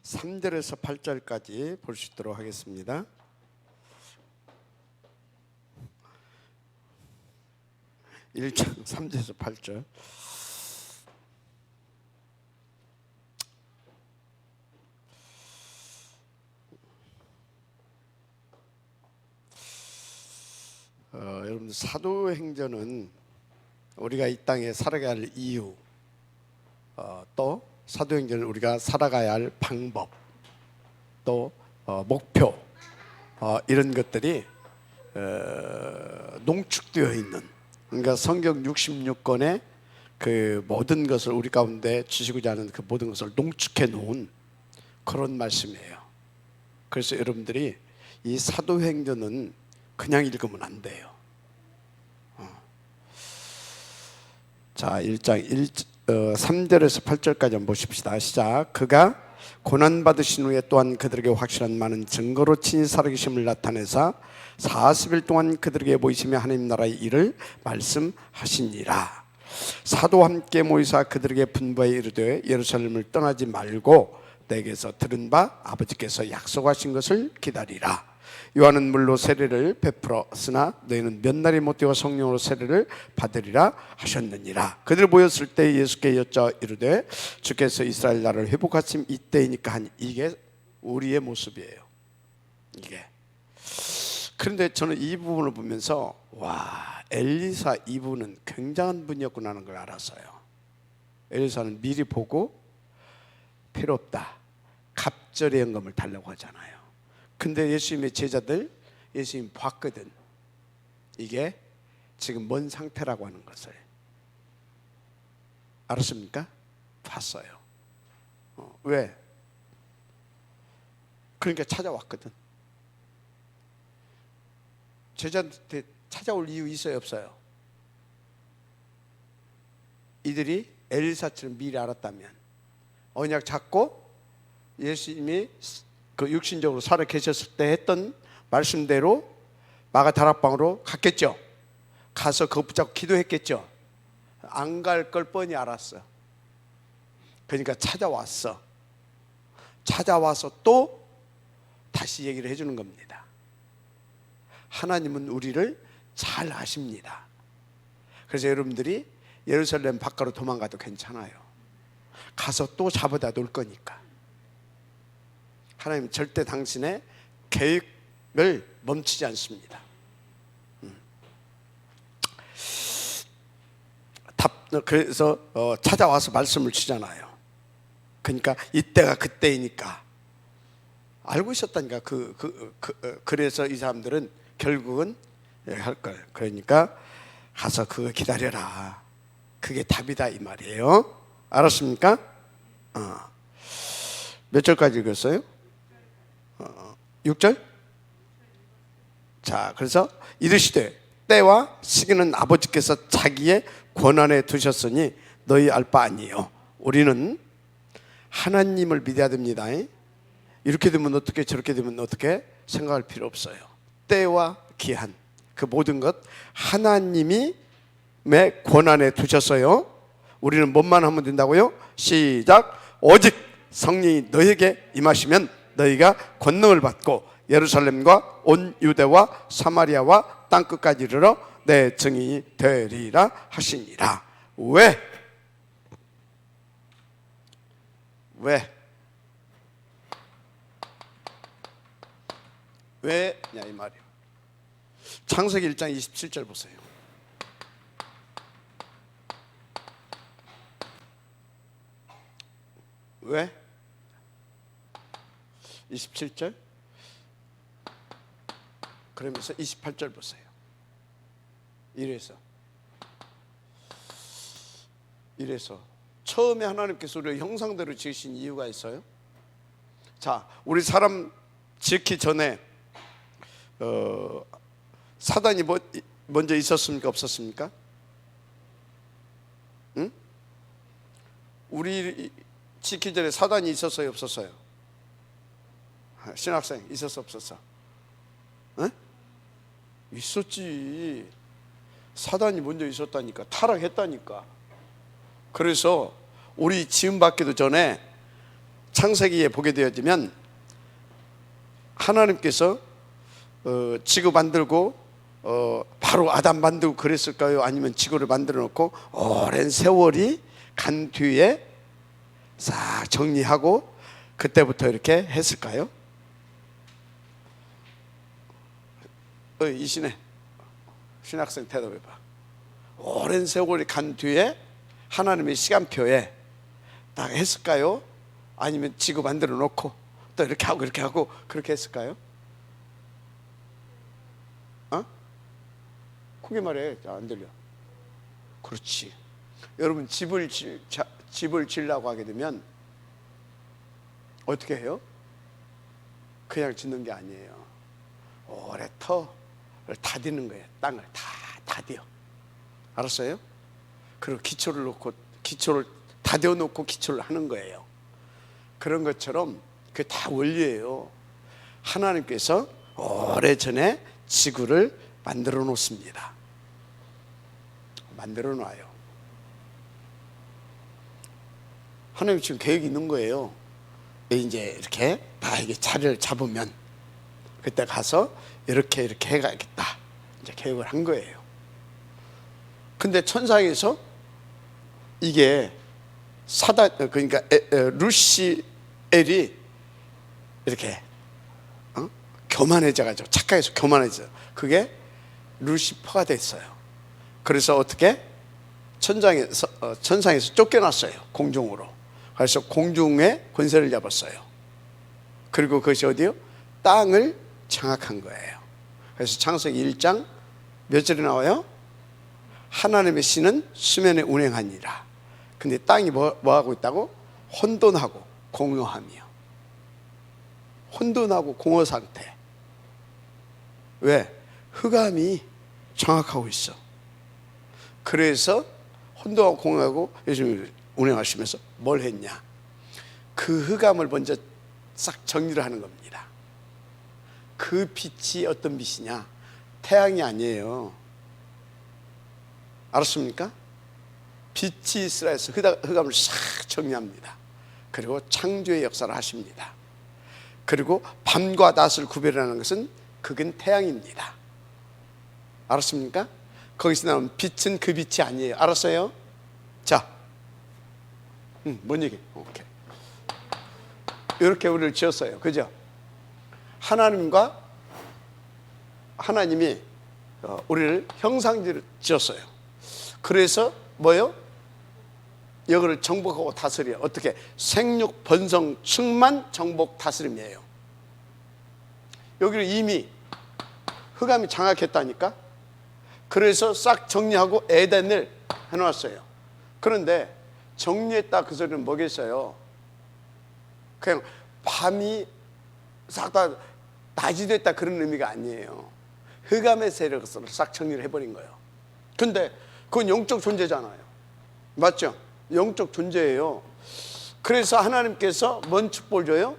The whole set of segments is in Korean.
3절에서 8절까지 볼 수 있도록 하겠습니다. (1장) 3절에서 8절. 여러분, 사도행전은 우리가 이 땅에 살아가야 할 이유, 또 사도행전은 우리가 살아가야 할 방법, 또 목표, 이런 것들이 농축되어 있는, 그러니까 성경 66권의 그 모든 것을 우리 가운데 주시고자 하는 그 모든 것을 농축해 놓은 그런 말씀이에요. 그래서 여러분들이 이 사도행전은 그냥 읽으면 안 돼요. 자, 3절에서 8절까지 한번 보십시다. 시작. 그가 고난받으신 후에 또한 그들에게 확실한 많은 증거로 친히 살아계심을 나타내사 40일 동안 그들에게 보이시며 하나님 나라의 일을 말씀하시니라. 사도와 함께 모이사 그들에게 분부하여 이르되 예루살렘을 떠나지 말고 내게서 들은 바 아버지께서 약속하신 것을 기다리라. 요한은 물로 세례를 베풀었으나 너희는 몇 날이 못 되어 성령으로 세례를 받으리라 하셨느니라. 그들 모였을 때 예수께 여쭤 이르되 주께서 이스라엘 나라를 회복하심 이때이니까 한 이게 우리의 모습이에요. 이게. 그런데 저는 이 부분을 보면서 와, 엘리사 이분은 굉장한 분이었구나 하는 걸 알았어요. 엘리사는 미리 보고 필요 없다, 갑절의 영감을 달라고 하잖아요. 근데 예수님의 제자들, 예수님 봤거든. 이게 지금 뭔 상태라고 하는 것을 알았습니까? 봤어요. 왜? 그러니까 찾아왔거든. 제자한테 찾아올 이유 있어요, 없어요? 이들이 엘리사처럼 미리 알았다면 언약 잡고 예수님이 그 육신적으로 살아 계셨을 때 했던 말씀대로 마가 다락방으로 갔겠죠. 가서 그거 붙잡고 기도했겠죠. 안 갈 걸 뻔히 알았어. 그러니까 찾아왔어. 찾아와서 또 다시 얘기를 해주는 겁니다. 하나님은 우리를 잘 아십니다. 그래서 여러분들이 예루살렘 밖으로 도망가도 괜찮아요. 가서 또 잡아다 놓을 거니까. 하나님은 절대 당신의 계획을 멈추지 않습니다. 그래서 찾아와서 말씀을 주잖아요. 그러니까 이때가 그때이니까 알고 있었다니까. 그래서 이 사람들은 결국은 할 걸. 그러니까 가서 그거 기다려라. 그게 답이다 이 말이에요. 알았습니까? 몇 절까지 읽었어요? 6절? 자, 그래서 이르시되 때와 시기는 아버지께서 자기의 권한에 두셨으니 너희 알 바 아니에요. 우리는 하나님을 믿어야 됩니다. 이렇게 되면 어떻게 저렇게 되면 어떻게 생각할 필요 없어요. 때와 기한, 그 모든 것 하나님이 권한에 두셨어요. 우리는 뭐만 하면 된다고요? 시작. 오직 성령이 너에게 임하시면 너희가 권능을 받고 예루살렘과 온 유대와 사마리아와 땅끝까지 이르러 내 증인이 되리라 하시니라. 왜? 왜냐 이 말이에요. 창세기 1장 27절 보세요. 왜? 27절? 그러면서 28절 보세요. 이래서 처음에 하나님께서 우리를 형상대로 지으신 이유가 있어요. 자, 우리 사람 지기 전에 사단이 먼저 있었습니까? 없었습니까? 응? 우리 지기 전에 사단이 있었어요? 없었어요? 신학생 있었어? 없었어? 응? 있었지. 사단이 먼저 있었다니까. 타락했다니까. 그래서 우리 지음 받기도 전에 창세기에 보게 되어지면 하나님께서 지구 만들고 바로 아담 만들고 그랬을까요? 아니면 지구를 만들어 놓고 오랜 세월이 간 뒤에 싹 정리하고 그때부터 이렇게 했을까요? 이신혜 신학생 대답해봐. 오랜 세월이 간 뒤에 하나님의 시간표에 딱 했을까요? 아니면 지구 만들어 놓고 또 이렇게 하고 그렇게 했을까요? 크게 말해. 안 들려. 그렇지. 여러분 집을 지으려고 하게 되면 어떻게 해요? 그냥 짓는 게 아니에요. 오래 터를 다디는 거예요. 땅을 다 다디어. 알았어요? 그리고 기초를 다져 놓고 기초를 하는 거예요. 그런 것처럼 그게 다 원리예요. 하나님께서 오래전에 지구를 만들어 놓습니다. 만들어 놔요. 하나님 지금 계획이 있는 거예요. 이제 이렇게 다 이게 자리를 잡으면 그때 가서 이렇게 해가야겠다. 이제 계획을 한 거예요. 근데 천상에서 이게 그러니까 루시엘이 이렇게 교만해져가지고 착각해서 교만해져. 그게 루시퍼가 됐어요. 그래서 어떻게 천상에서 쫓겨났어요. 공중으로. 그래서 공중의 권세를 잡았어요. 그리고 그것이 어디요? 땅을 장악한 거예요. 그래서 창세기 1장 몇 절에 나와요? 하나님의 신은 수면에 운행하니라. 근데 땅이 뭐 하고 있다고? 혼돈하고 공허하며. 혼돈하고 공허 상태. 왜? 흑암이 장악하고 있어. 그래서 혼돈하고 공허하고 요즘 운행하시면서 뭘 했냐? 그 흑암을 먼저 싹 정리를 하는 겁니다. 그 빛이 어떤 빛이냐? 태양이 아니에요. 알았습니까? 빛이 있으라 해서 흑암을 싹 정리합니다. 그리고 창조의 역사를 하십니다. 그리고 밤과 낮을 구별하는 것은 그건 태양입니다. 알았습니까? 거기서 나온 빛은 그 빛이 아니에요. 알았어요? 자, 뭔 얘기? 오케이. 이렇게 우리를 지었어요. 그죠? 하나님이 우리를 형상대로 지었어요. 그래서 뭐요? 여기를 정복하고 다스려. 어떻게? 생육, 번성, 충만, 정복, 다스림이에요. 여기를 이미 흑암이 장악했다니까. 그래서 싹 정리하고 에덴을 해놨어요. 그런데 정리했다 그 소리는 뭐겠어요? 그냥 밤이 싹 다 낮이 됐다 그런 의미가 아니에요. 흑암의 세력을 싹 정리를 해버린 거예요. 근데 그건 영적 존재잖아요. 맞죠? 영적 존재예요. 그래서 하나님께서 뭔 축복을 줘요?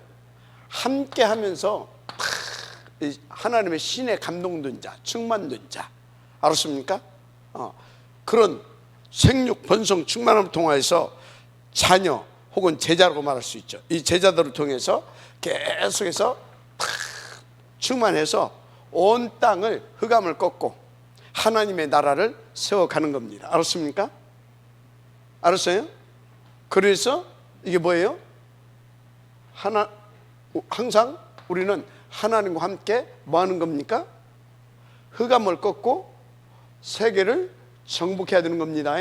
함께 하면서 하나님의 신에 감동된 자, 충만된 자. 알았습니까? 그런 생육, 번성, 충만함을 통해서 자녀 혹은 제자라고 말할 수 있죠. 이 제자들을 통해서 계속해서 충만해서 온 땅을 흑암을 꺾고 하나님의 나라를 세워가는 겁니다. 알았습니까? 알았어요? 그래서 이게 뭐예요? 항상 우리는 하나님과 함께 뭐 하는 겁니까? 흑암을 꺾고 세계를 정복해야 되는 겁니다.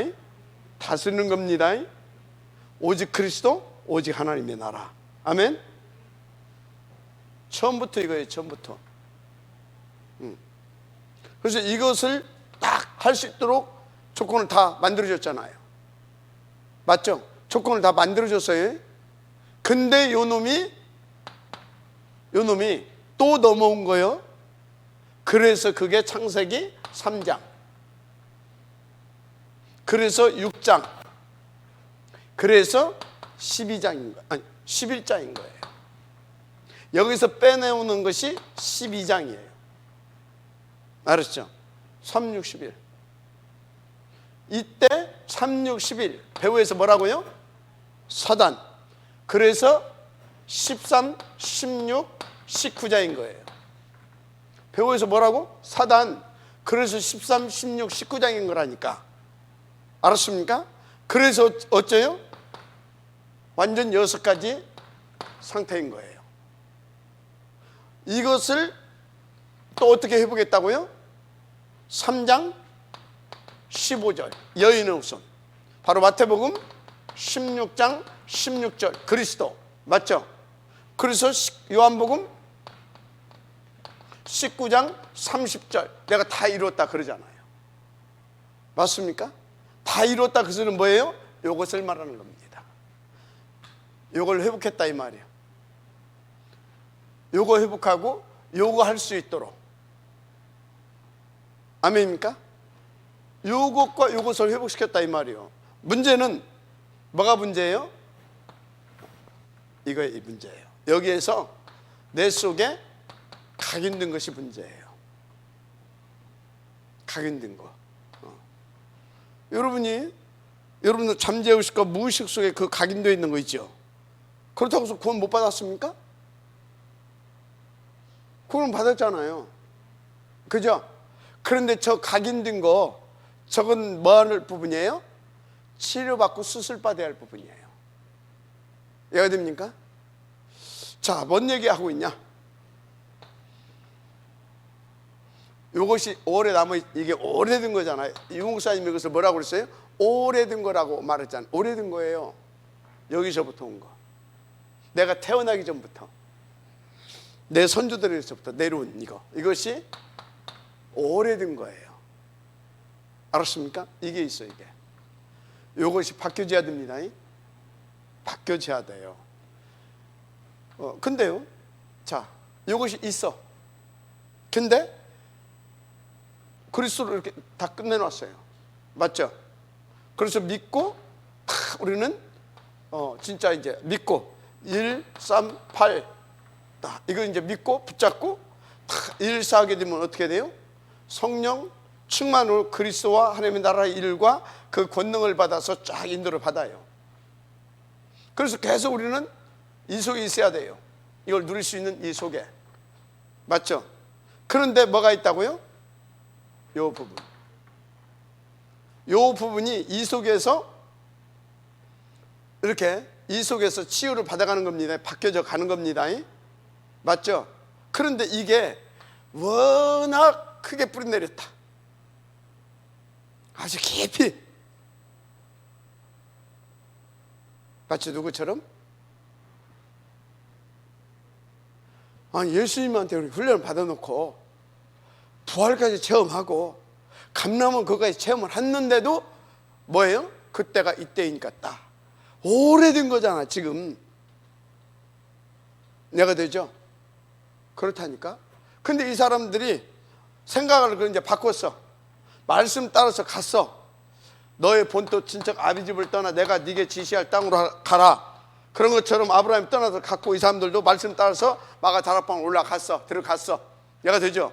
다스리는 겁니다. 오직 그리스도, 오직 하나님의 나라. 아멘. 처음부터 이거예요. 처음부터. 그래서 이것을 딱 할 수 있도록 조건을 다 만들어줬잖아요. 맞죠? 조건을 다 만들어줬어요. 근데 요 놈이 또 넘어온 거예요. 그래서 그게 창세기 3장, 그래서 6장, 그래서 12장인 거예요. 아니 11장인 거예요. 여기서 빼내오는 것이 12장이에요. 알았죠? 3, 6, 11. 이때 3, 6, 11 배후에서 뭐라고요? 사단. 그래서 13, 16, 19장인 거예요. 배우에서 뭐라고? 사단. 그래서 13, 16, 19장인 거라니까. 알았습니까? 그래서 어째요? 완전 6가지 상태인 거예요. 이것을 또 어떻게 해보겠다고요? 3장 15절 여인의 후손, 바로 마태복음 16장 16절 그리스도 맞죠? 그래서 요한복음 19장 30절 내가 다 이루었다 그러잖아요. 맞습니까? 다 이루었다 그 소리는 뭐예요? 이것을 말하는 겁니다. 이걸 회복했다 이 말이에요. 요거 회복하고 요거 할 수 있도록. 아멘입니까? 요것과 요것을 회복시켰다 이 말이에요. 문제는 뭐가 문제예요? 이거의 이 문제예요. 여기에서 내 속에 각인된 것이 문제예요. 각인된 거. 여러분들 잠재의식과 무의식 속에 그 각인되어 있는 거 있죠? 그렇다고 해서 구원 못 받았습니까? 구원 받았잖아요. 그죠? 그런데 저 각인된 거, 저건 뭐 할 부분이에요? 치료받고 수술받아야 할 부분이에요. 이해가 됩니까? 자, 뭔 얘기하고 있냐? 이것이 오래 이게 오래된 거잖아요. 유 목사님이 그래서 뭐라고 그랬어요? 오래된 거라고 말했잖아요. 오래된 거예요. 여기서부터 온 거. 내가 태어나기 전부터, 내 선조들에서부터 내려온 이것이 오래된 거예요. 알았습니까? 이게 있어. 이게 이것이 바뀌어져야 됩니다. 바뀌어져야 돼요. 근데요, 자, 이것이 있어. 근데 그리스도로 이렇게 다 끝내놨어요. 맞죠? 그래서 믿고 우리는 진짜 이제 믿고 1, 3, 8 이거 이제 믿고 붙잡고 일사하게 되면 어떻게 돼요? 성령 충만으로 그리스도와 하나님의 나라의 일과 그 권능을 받아서 쫙 인도를 받아요. 그래서 계속 우리는 이 속에 있어야 돼요. 이걸 누릴 수 있는 이 속에. 맞죠? 그런데 뭐가 있다고요? 요 부분. 요 부분이 이 속에서 이렇게 이 속에서 치유를 받아가는 겁니다. 바뀌어져 가는 겁니다. 맞죠? 그런데 이게 워낙 크게 뿌리내렸다. 아주 깊이. 마치 누구처럼? 아니, 예수님한테 우리 훈련을 받아놓고 부활까지 체험하고 감남은 그거까지 체험을 했는데도 뭐예요? 그때가 이때이니까 딱 오래된 거잖아. 지금 내가 되죠? 그렇다니까. 근데 이 사람들이 생각을 이제 바꿨어. 말씀 따라서 갔어. 너의 본토 친척 아비집을 떠나 내가 네게 지시할 땅으로 가라. 그런 것처럼 아브라함이 떠나서 갔고, 이 사람들도 말씀 따라서 마가다락방 올라갔어. 들어갔어. 얘가 되죠?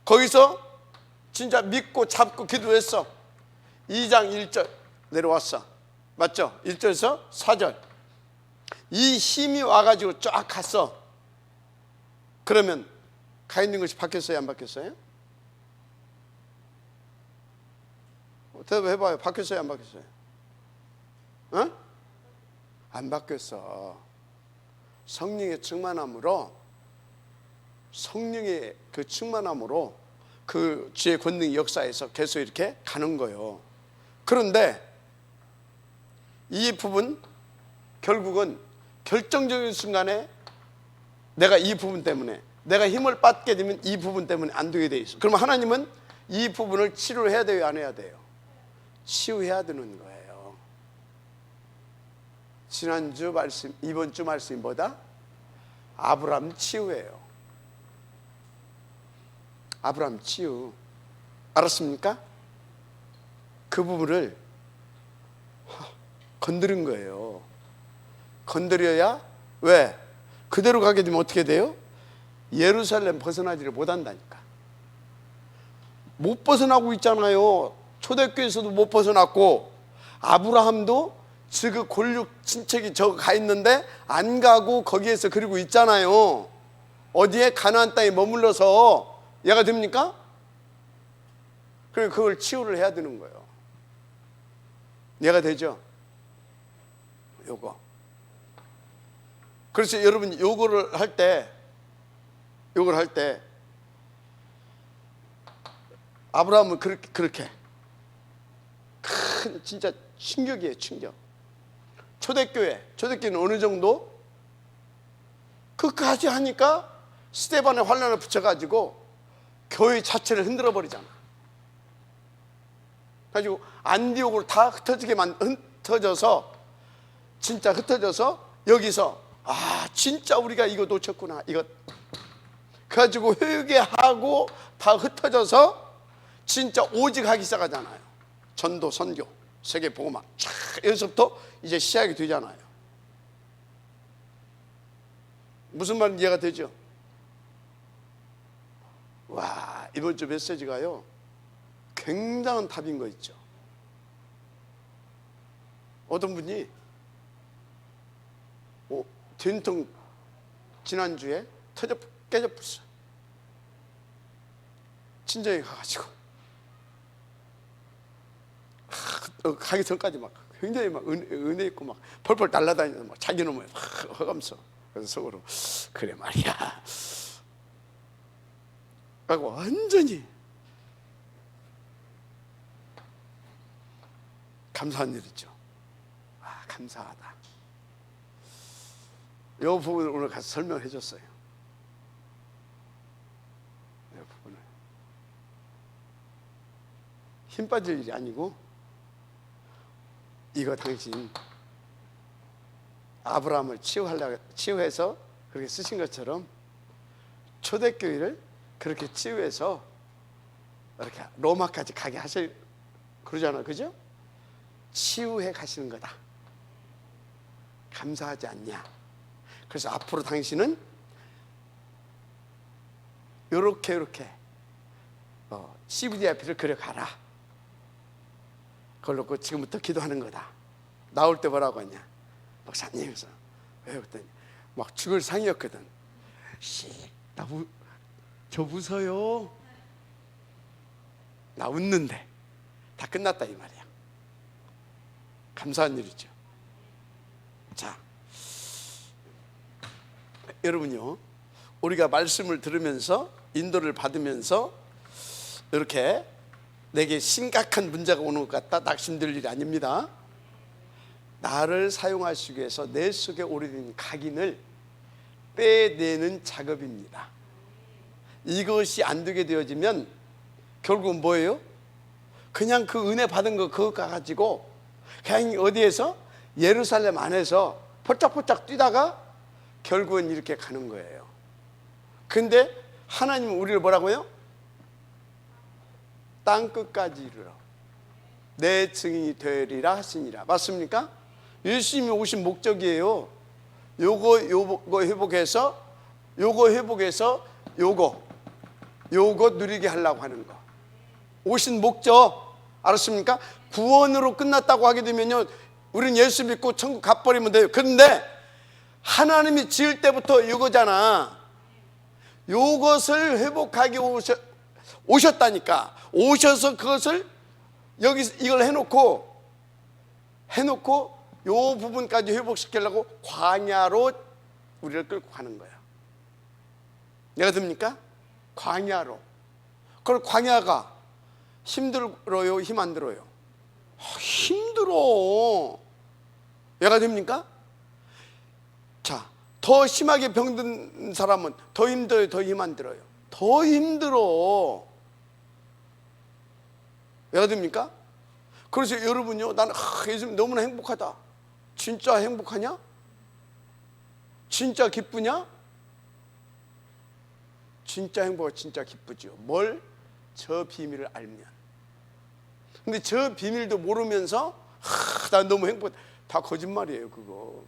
거기서 진짜 믿고 잡고 기도했어. 2장 1절 내려왔어. 맞죠? 1절에서 4절. 이 힘이 와가지고 쫙 갔어. 그러면 가 있는 것이 바뀌었어요? 안 바뀌었어요? 대답해봐요. 바뀌었어요? 안 바뀌었어요? 안 바뀌었어. 성령의 충만함으로, 성령의 그 충만함으로 그 주의 권능 역사에서 계속 이렇게 가는 거예요. 그런데 이 부분 결국은 결정적인 순간에 내가 이 부분 때문에, 내가 힘을 받게 되면 이 부분 때문에 안 되게 돼 있어. 그러면 하나님은 이 부분을 치료해야 돼요? 안 해야 돼요? 치유해야 되는 거예요. 지난주 말씀, 이번 주 말씀이 뭐다? 아브라함 치유예요. 아브라함 치유. 알았습니까? 그 부분을 건드린 거예요. 건드려야, 왜? 그대로 가게 되면 어떻게 돼요? 예루살렘 벗어나지를 못한다니까. 못 벗어나고 있잖아요. 초대교회에서도 못 벗어났고, 아브라함도 그 골육 친척이 저 가 있는데 안 가고 거기에서 그리고 있잖아요. 어디에? 가나안 땅에 머물러서. 이해가 됩니까? 그리고 그걸 치유를 해야 되는 거예요. 이해가 되죠? 요거. 그래서 여러분 요거를 할 때 아브라함은 그렇게 큰 진짜 충격이에요. 충격. 초대교회는 어느 정도? 그까지 하니까 스데반의 환란을 붙여가지고 교회 자체를 흔들어 버리잖아. 가지고 안디옥으로 다 흩어져서 진짜 흩어져서 여기서 진짜 우리가 이거 놓쳤구나. 이거 가지고 회개하고 다 흩어져서 진짜 오직 하기 시작하잖아요. 전도, 선교, 세계 복음화. 여기서부터 이제 시작이 되잖아요. 무슨 말인지 이해가 되죠? 와, 이번 주 메시지가요 굉장한 답인 거 있죠. 어떤 분이 된통 지난주에 깨져버렸어요. 친정에 가가지고 가기 전까지 막 굉장히 막 은혜 있고 막 펄펄 날아다니면서 막 자기 놈을 막 허감서. 그래서 속으로 그래 말이야 하고 완전히 감사한 일이죠. 감사하다. 이 부분을 오늘 가서 설명해 줬어요. 이 부분을 힘 빠질 일이 아니고, 이거 당신 아브라함을 치유해서 그렇게 쓰신 것처럼 초대교회를 그렇게 치유해서 이렇게 로마까지 가게 하실 그러잖아요. 그죠? 치유해 가시는 거다. 감사하지 않냐? 그래서 앞으로 당신은 요렇게 CVDIP를 그려가라. 그걸 놓고 지금부터 기도하는 거다. 나올 때 뭐라고 하냐? 목사님, 그래서 왜 그랬더니 막 죽을 상이었거든. 저 웃어요. 나 웃는데 다 끝났다 이 말이야. 감사한 일이죠. 자, 여러분요, 우리가 말씀을 들으면서 인도를 받으면서 이렇게 내게 심각한 문제가 오는 것 같다 낙심될 일이 아닙니다. 나를 사용하시기 위해서 내 속에 오래된 각인을 빼내는 작업입니다. 이것이 안 되게 되어지면 결국은 뭐예요? 그냥 그 은혜 받은 거 그거 가지고 그냥 어디에서 예루살렘 안에서 포짝포짝 뛰다가 결국은 이렇게 가는 거예요. 근데 하나님은 우리를 뭐라고요? 땅끝까지 이르러 내 증인이 되리라 하시니라. 맞습니까? 예수님이 오신 목적이에요. 요거 회복해서 요거 누리게 하려고 하는 거. 오신 목적 알았습니까? 구원으로 끝났다고 하게 되면요, 우리는 예수 믿고 천국 가버리면 돼요. 그런데 하나님이 지을 때부터 이거잖아. 요것을 회복하게 오셨다니까. 오셔서 그것을 여기서 이걸 해놓고 요 부분까지 회복시키려고 광야로 우리를 끌고 가는 거야. 내가 듭니까? 광야로. 그걸 광야가 힘들어요, 힘 안 들어요? 힘들어. 얘가 됩니까? 자, 더 심하게 병든 사람은 더 힘들어요, 더 힘 안 들어요? 더 힘들어. 얘가 됩니까? 그래서 여러분요, 나는 요즘 너무나 행복하다. 진짜 행복하냐? 진짜 기쁘냐? 진짜 행복하고 진짜 기쁘죠. 뭘? 저 비밀을 알면. 근데 저 비밀도 모르면서 난 너무 행복해. 다 거짓말이에요, 그거.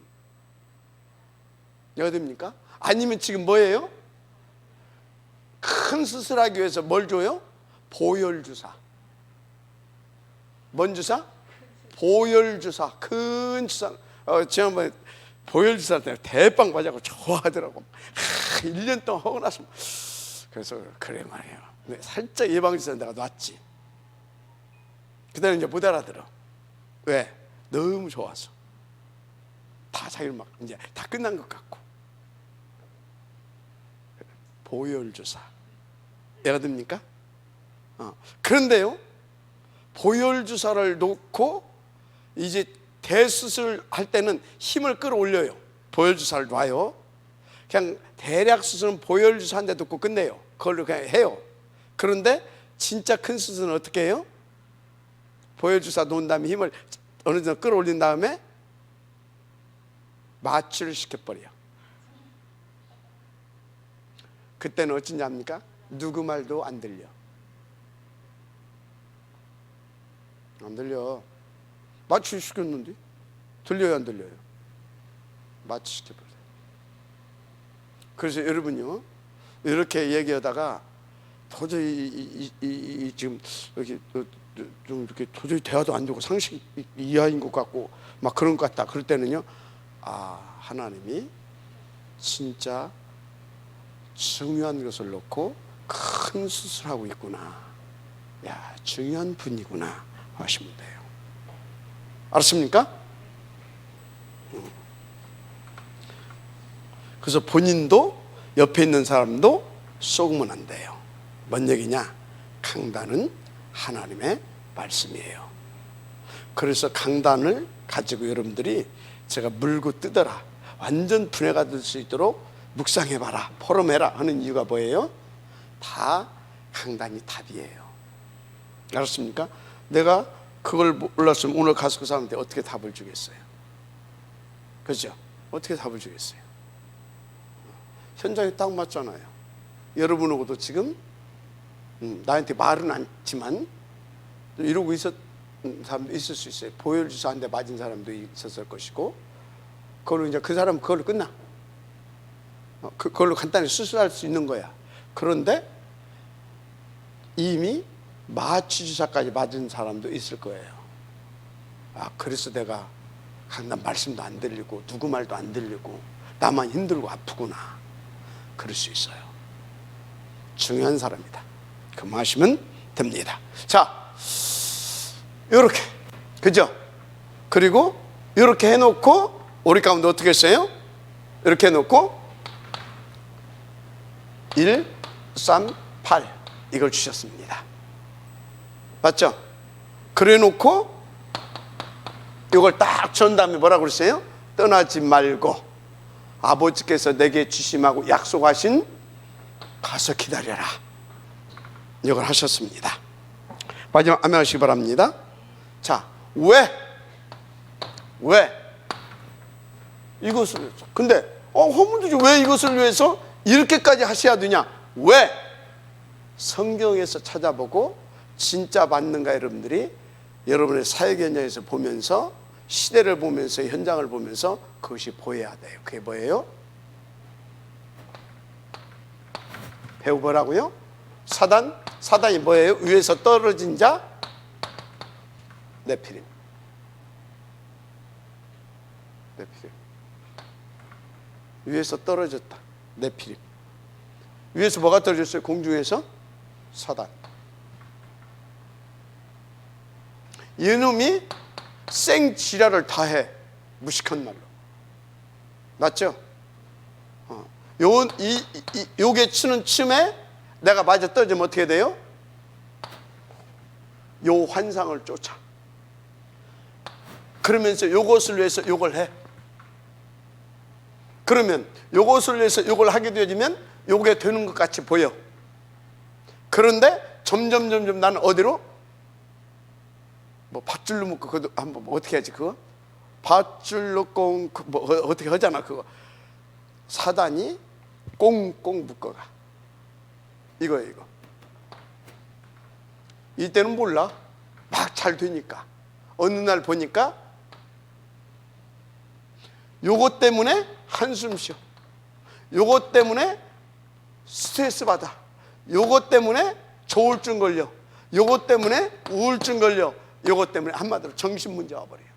이해가 됩니까? 아니면 지금 뭐예요? 큰 수술하기 위해서 뭘 줘요? 보혈주사. 뭔 주사? 보혈주사, 큰 주사. 지난번에 보혈주사 때문에 대빵 맞아고 좋아하더라고. 1년 동안 하고 나서. 그래서 그래 말이에요. 살짝 예방주사 내가 놨지. 그다음에 이제 못 알아들어. 왜? 너무 좋아서. 다 자기를 막 이제 다 끝난 것 같고. 보혈주사. 예가 됩니까? 그런데요, 보혈주사를 놓고 이제 대수술 할 때는 힘을 끌어올려요. 보혈주사를 놔요. 그냥 대략 수술은 보혈주사 한 대 놓고 끝내요. 그걸로 그냥 해요. 그런데 진짜 큰 수술은 어떻게 해요? 보혈주사 놓은 다음에 힘을 어느 정도 끌어올린 다음에 마취를 시켜버려요. 그때는 어찌냐 합니까? 누구 말도 안 들려. 안 들려. 마취 시켰는데 들려요, 안 들려요? 마취 시켜버려요. 그래서 여러분요, 이렇게 얘기하다가 도저히 지금 이렇게 좀 이렇게 도저히 대화도 안 되고 상식 이하인 것 같고 막 그런 것 같다. 그럴 때는요, 하나님이 진짜 중요한 것을 놓고 큰 수술하고 있구나. 야, 중요한 분이구나 하시면 돼요. 알았습니까? 그래서 본인도 옆에 있는 사람도 속으면 안 돼요. 뭔 얘기냐? 강단은 하나님의 말씀이에요. 그래서 강단을 가지고 여러분들이 제가 물고 뜯어라, 완전 분해가 될 수 있도록 묵상해봐라, 포럼해라 하는 이유가 뭐예요? 다 강단이 답이에요. 알았습니까? 내가 그걸 몰랐으면 오늘 가서 그 사람한테 어떻게 답을 주겠어요? 그렇죠? 어떻게 답을 주겠어요? 현장에 딱 맞잖아요. 여러분하고도 지금 나한테 말은 않지만 이러고 있었던 사람도 있을 수 있어요. 보혈주사 한 대 맞은 사람도 있었을 것이고, 그걸로 이제 그 사람은 그걸로 끝나. 그걸로 간단히 수술할 수 있는 거야. 그런데 이미 마취주사까지 맞은 사람도 있을 거예요. 그래서 내가 강단 말씀도 안 들리고 누구 말도 안 들리고 나만 힘들고 아프구나. 그럴 수 있어요. 중요한 사람이다. 그만하시면 됩니다. 자, 요렇게, 그죠? 그리고 요렇게 해놓고 우리 가운데 어떻게 했어요? 이렇게 해놓고 1, 3, 8 이걸 주셨습니다. 맞죠? 그래 놓고 이걸 딱 준 다음에 뭐라고 그랬어요? 떠나지 말고 아버지께서 내게 주심하고 약속하신 가서 기다려라, 이걸 하셨습니다. 마지막 아멘 하시기 바랍니다. 자, 왜 이것을 위해서? 근데 허문들이 왜 이것을 위해서 이렇게까지 하셔야 되냐? 왜? 성경에서 찾아보고 진짜 맞는가, 여러분들이 여러분의 사역 현장에서 보면서, 시대를 보면서, 현장을 보면서 그것이 보여야 돼요. 그게 뭐예요? 배워보라고요? 사단이 뭐예요? 위에서 떨어진 자 네피림. 위에서 떨어졌다, 네피림. 위에서 뭐가 떨어졌어요? 공중에서 사단. 이놈이 생지랄을 다 해, 무식한 말로. 맞죠? 요게 치는 춤에 내가 맞아 떨어지면 어떻게 돼요? 요 환상을 쫓아. 그러면서 요것을 위해서 요걸 해. 그러면 요것을 위해서 요걸 하게 되어지면 요게 되는 것 같이 보여. 그런데 점점 나는 어디로? 뭐 밧줄로 묶고, 그거 한번 어떻게 하지? 그거 밧줄로 꽁 뭐 어떻게 하잖아. 그거 사단이 꽁꽁 묶어가. 이거 이때는 몰라. 막 잘 되니까 어느 날 보니까 요것 때문에 한숨 쉬어, 요것 때문에 스트레스 받아, 요것 때문에 조울증 걸려, 요것 때문에 우울증 걸려. 이것 때문에 한마디로 정신 문제가 와버려요.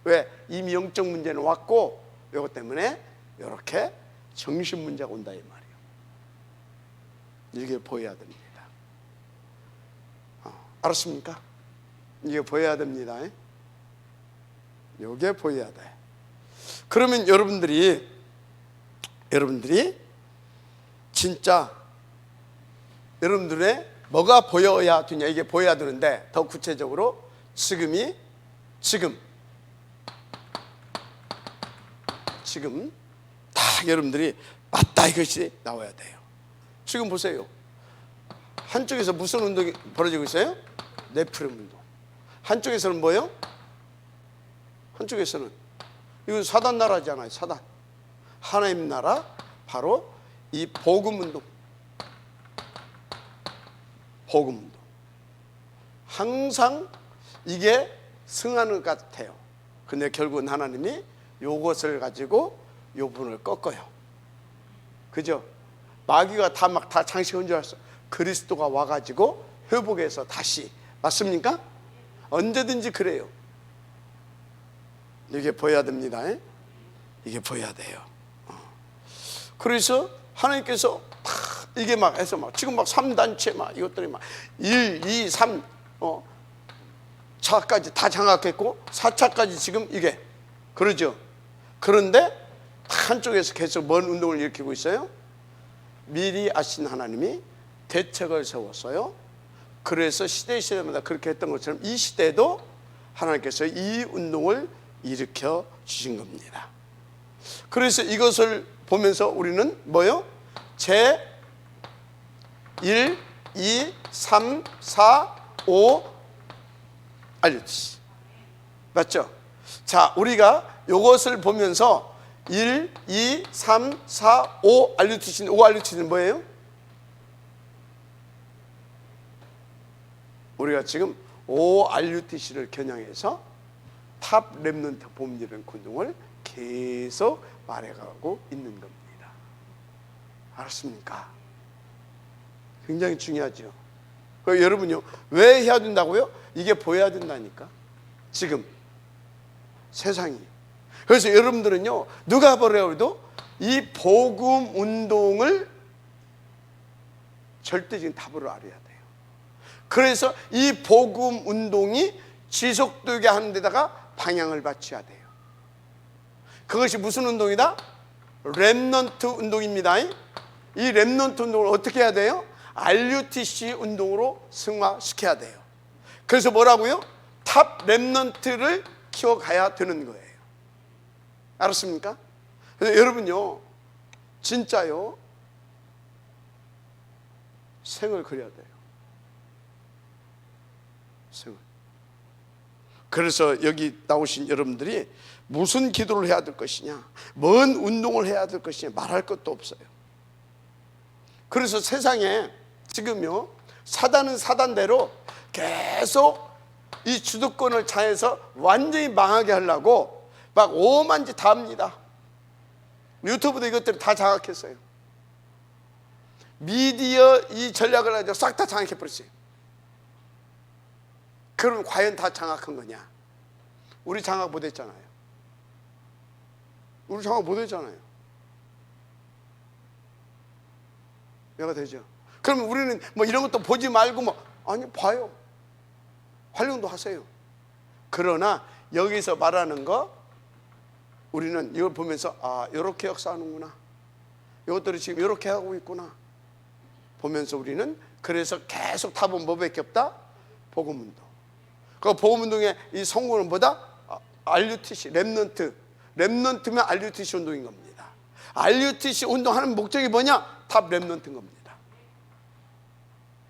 왜? 이미 영적 문제는 왔고 이것 때문에 이렇게 정신 문제가 온다 이 말이에요. 이게 보여야 됩니다. 알았습니까? 이게 보여야 됩니다. 이게 보여야 돼. 그러면 여러분들이 진짜 여러분들의 뭐가 보여야 되냐, 이게 보여야 되는데 더 구체적으로 지금 다 여러분들이 맞다 이것이 나와야 돼요. 지금 보세요. 한쪽에서 무슨 운동이 벌어지고 있어요? 네프렘 운동. 한쪽에서는 뭐예요? 한쪽에서는 이건 사단 나라잖아요. 사단. 하나님 나라, 바로 이 복음 운동. 복음 운동. 항상 이게 승하는 것 같아요. 근데 결국은 하나님이 요것을 가지고 요 분을 꺾어요. 그죠? 마귀가 다 장식한 줄 알았어. 그리스도가 와가지고 회복해서 다시. 맞습니까? 언제든지 그래요. 이게 보여야 됩니다. 이게 보여야 돼요. 그래서 하나님께서 이게 막 해서 막 지금 막 3단체 막 이것들이 막 1, 2, 3 차까지 다 장악했고 4차까지 지금 이게 그러죠. 그런데 한쪽에서 계속 뭔 운동을 일으키고 있어요? 미리 아신 하나님이 대책을 세웠어요. 그래서 시대마다 그렇게 했던 것처럼 이 시대에도 하나님께서 이 운동을 일으켜 주신 겁니다. 그래서 이것을 보면서 우리는 뭐요? 제 1, 2, 3, 4, 5 알려주시. 맞죠? 자, 우리가 이것을 보면서 1, 2, 3, 4, 5 알려주시는 5 알려주시는 뭐예요? 우리가 지금 5 RUTC를 겨냥해서 탑 렘넌트 봄이라는 운동을 계속 말해가고 있는 겁니다. 알았습니까? 굉장히 중요하죠. 여러분요, 왜 해야 된다고요? 이게 보여야 된다니까. 지금 세상이. 그래서 여러분들은요, 누가 뭐라고 해도 이 복음 운동을 절대적인 답으로 알아야 돼요. 그래서 이 복음 운동이 지속되게 하는 데다가 방향을 맞춰야 돼요. 그것이 무슨 운동이다? 렘넌트 운동입니다. 이 렘넌트 운동을 어떻게 해야 돼요? RUTC 운동으로 승화시켜야 돼요. 그래서 뭐라고요? 탑 렘넌트를 키워가야 되는 거예요. 알았습니까? 그래서 여러분요, 진짜요, 생을 그려야 돼요. 생을. 그래서 여기 나오신 여러분들이 무슨 기도를 해야 될 것이냐, 뭔 운동을 해야 될 것이냐 말할 것도 없어요. 그래서 세상에 지금요, 사단은 사단대로 계속 이 주도권을 차해서 완전히 망하게 하려고 막 오만 짓 다 합니다. 유튜브도 이것들을 다 장악했어요. 미디어 이 전략을 가지고 싹 다 장악해버렸어요. 그럼 과연 다 장악한 거냐? 우리 장악 못했잖아요. 우리 장악 못했잖아요. 얘가 되죠. 그러면 우리는 뭐 이런 것도 보지 말고 뭐 아니 봐요. 활용도 하세요. 그러나 여기서 말하는 거 우리는 이걸 보면서 아, 이렇게 역사하는구나. 이것들이 지금 이렇게 하고 있구나. 보면서 우리는 그래서 계속 답은 뭐밖에 없다? 복음운동. 그 복음운동의 이 성공은 뭐다? RUTC, 렘넌트면 RUTC 운동인 겁니다. RUTC 운동하는 목적이 뭐냐? 탑 렘넌트인 겁니다.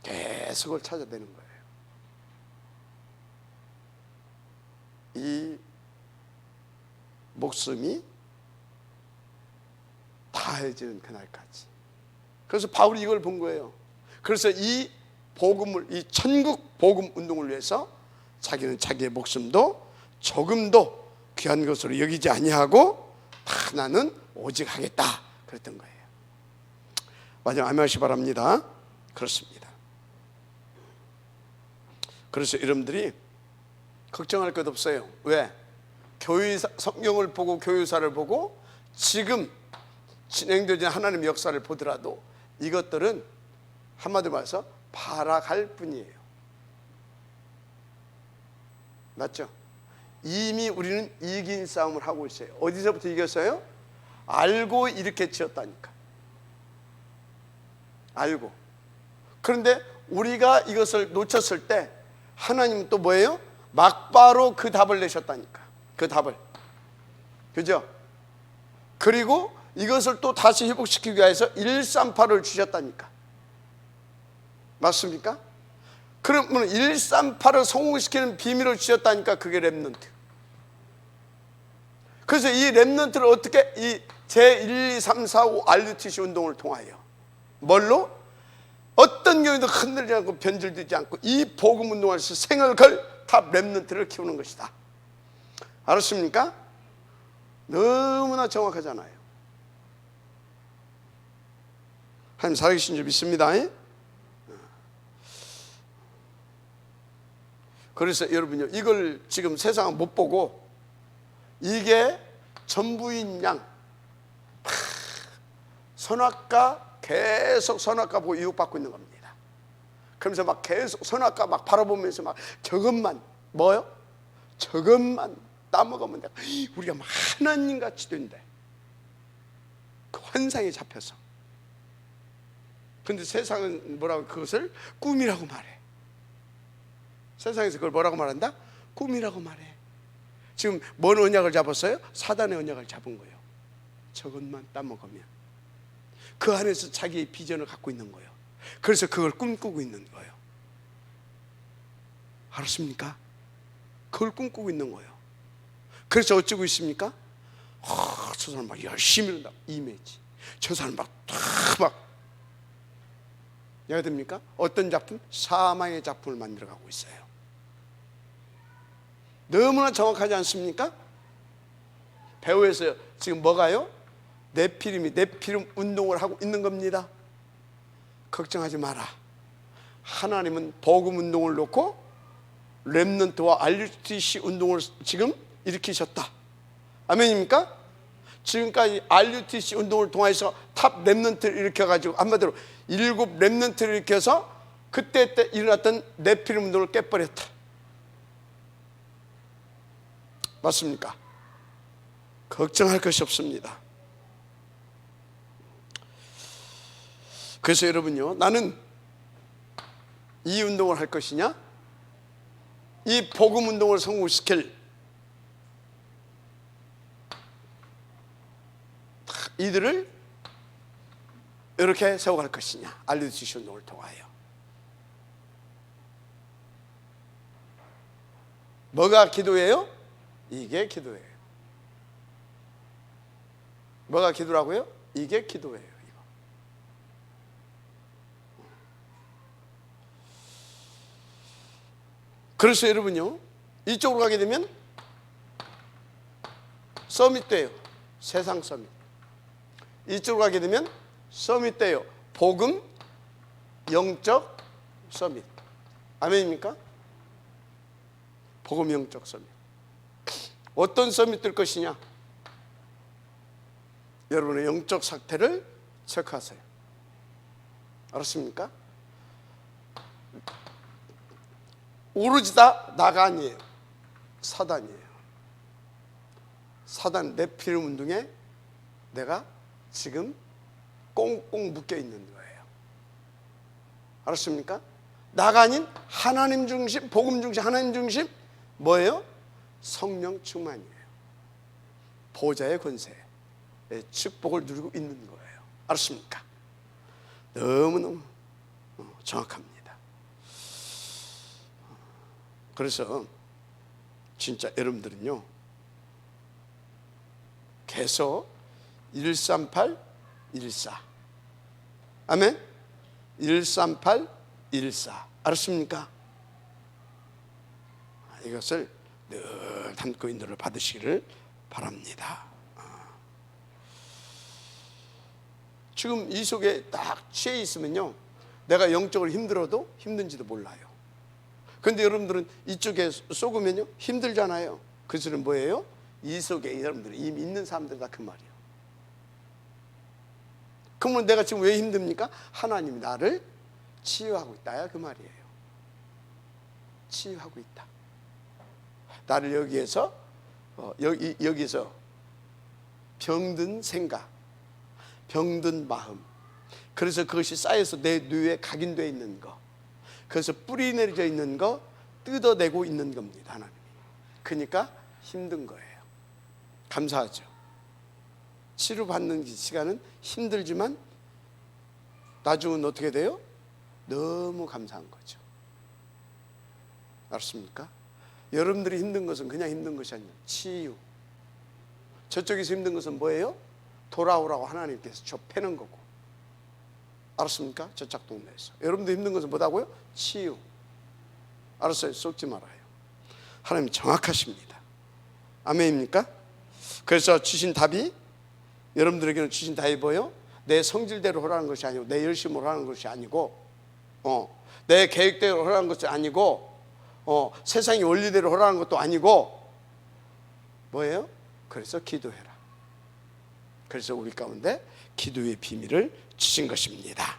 계속을 찾아내는 거예요. 이 목숨이 다해지는 그날까지. 그래서 바울이 이걸 본 거예요. 그래서 이 복음을, 이 천국 복음 운동을 위해서 자기는 자기의 목숨도 조금도 귀한 것으로 여기지 아니하고 다 나는 오직 하겠다 그랬던 거예요. 마지막 아멘 하시기 바랍니다. 그렇습니다. 그래서 여러분들이 걱정할 것 없어요. 왜? 교회사, 성경을 보고 교회사를 보고 지금 진행되는 하나님의 역사를 보더라도 이것들은 한마디로 말해서 발악할 뿐이에요. 맞죠? 이미 우리는 이긴 싸움을 하고 있어요. 어디서부터 이겼어요? 알고 이렇게 지었다니까. 알고. 그런데 우리가 이것을 놓쳤을 때 하나님은 또 뭐예요? 막바로 그 답을 내셨다니까. 그 답을. 그죠? 그리고 이것을 또 다시 회복시키기 위해서 138을 주셨다니까. 맞습니까? 그러면 138을 성공시키는 비밀을 주셨다니까. 그게 렘넌트. 그래서 이 렘넌트를 어떻게 이 제1, 2, 3, 4, 5 RUTC 운동을 통하여 뭘로? 어떤 경우에도 흔들리지 않고 변질되지 않고 이 복음 운동에서 생을 걸 탑 렘넌트를 키우는 것이다. 알았습니까? 너무나 정확하잖아요. 하나님 살아계신 줄 믿습니다. 그래서 여러분요, 이걸 지금 세상은 못 보고 이게 전부인 양 선악과 계속 선악과 보고 유혹받고 있는 겁니다. 그러면서 막 계속 선악과 막 바라보면서 막 저것만 뭐요? 저것만 따먹으면 돼. 우리가 막 하나님같이 된대. 그 환상에 잡혀서. 근데 세상은 뭐라고 그것을 꿈이라고 말해. 세상에서 그걸 뭐라고 말한다? 꿈이라고 말해. 지금 뭔 언약을 잡았어요? 사단의 언약을 잡은 거예요. 저것만 따먹으면 그 안에서 자기의 비전을 갖고 있는 거예요. 그래서 그걸 꿈꾸고 있는 거예요. 알았습니까? 그걸 꿈꾸고 있는 거예요. 그래서 어쩌고 있습니까? 저 사람 막 열심히 한다. 이미지. 저 사람 막 이해가 됩니까? 어떤 작품? 사망의 작품을 만들어가고 있어요. 너무나 정확하지 않습니까? 배후에서 지금 뭐가요? 네피림 운동을 하고 있는 겁니다. 걱정하지 마라. 하나님은 복음 운동을 놓고 렘넌트와 RUTC 운동을 지금 일으키셨다. 아멘입니까? 지금까지 RUTC 운동을 통해서 탑 렘넌트를 일으켜가지고 한마디로 7 렘넌트를 일으켜서 그때 일어났던 네피림 운동을 깨버렸다. 맞습니까? 걱정할 것이 없습니다. 그래서 여러분요, 나는 이 운동을 할 것이냐, 이 복음 운동을 성공시킬 이들을 이렇게 세워갈 것이냐, RUTC 운동을 통하여. 뭐가 기도예요? 이게 기도예요. 뭐가 기도라고요? 이게 기도예요. 그래서 여러분요, 이쪽으로 가게 되면 서밋 돼요. 세상 서밋. 이쪽으로 가게 되면 서밋 돼요. 복음 영적 서밋. 아멘입니까? 복음 영적 서밋. 어떤 서밋 될 것이냐? 여러분의 영적 상태를 체크하세요. 알았습니까? 오로지 다 나가 아니에요. 사단이에요. 사단 네피림 운동에 내가 지금 꽁꽁 묶여 있는 거예요. 알았습니까? 나가 아닌 하나님 중심, 복음 중심, 하나님 중심 뭐예요? 성령 충만이에요. 보좌의 권세, 축복을 누리고 있는 거예요. 알았습니까? 너무너무 정확합니다. 그래서 진짜 여러분들은요, 계속 138, 14 아멘? 138, 14 알았습니까? 이것을 늘 담고 인도를 받으시기를 바랍니다. 지금 이 속에 딱 취해 있으면요, 내가 영적으로 힘들어도 힘든지도 몰라요. 근데 여러분들은 이쪽에 쏘으면요 힘들잖아요. 그 소리는 뭐예요? 이 속에 여러분들이 이미 있는 사람들다 그 말이에요. 그러면 내가 지금 왜 힘듭니까? 하나님이 나를 치유하고 있다야 그 말이에요. 치유하고 있다. 나를 여기에서 여기서 병든 생각, 병든 마음, 그래서 그것이 쌓여서 내 뇌에 각인되어 있는 거, 그래서 뿌리 내려져 있는 거 뜯어내고 있는 겁니다. 하나님이. 그러니까 힘든 거예요. 감사하죠. 치료받는 시간은 힘들지만 나중은 어떻게 돼요? 너무 감사한 거죠. 알았습니까? 여러분들이 힘든 것은 그냥 힘든 것이 아니에요. 치유. 저쪽에서 힘든 것은 뭐예요? 돌아오라고 하나님께서 좁혀는 거고. 알았습니까? 저쪽 동네에서. 여러분들 힘든 것은 뭐다고요? 치유. 알았어요? 속지 말아요. 하나님 정확하십니다. 아멘입니까? 그래서 주신 답이, 여러분들에게는 주신 답이 뭐예요? 내 성질대로 하라는 것이 아니고, 내 열심으로 하는 것이 아니고, 내 계획대로 하라는 것이 아니고, 세상의 원리대로 하라는 것도 아니고, 뭐예요? 그래서 기도해라. 그래서 우리 가운데 기도의 비밀을 주신 것입니다.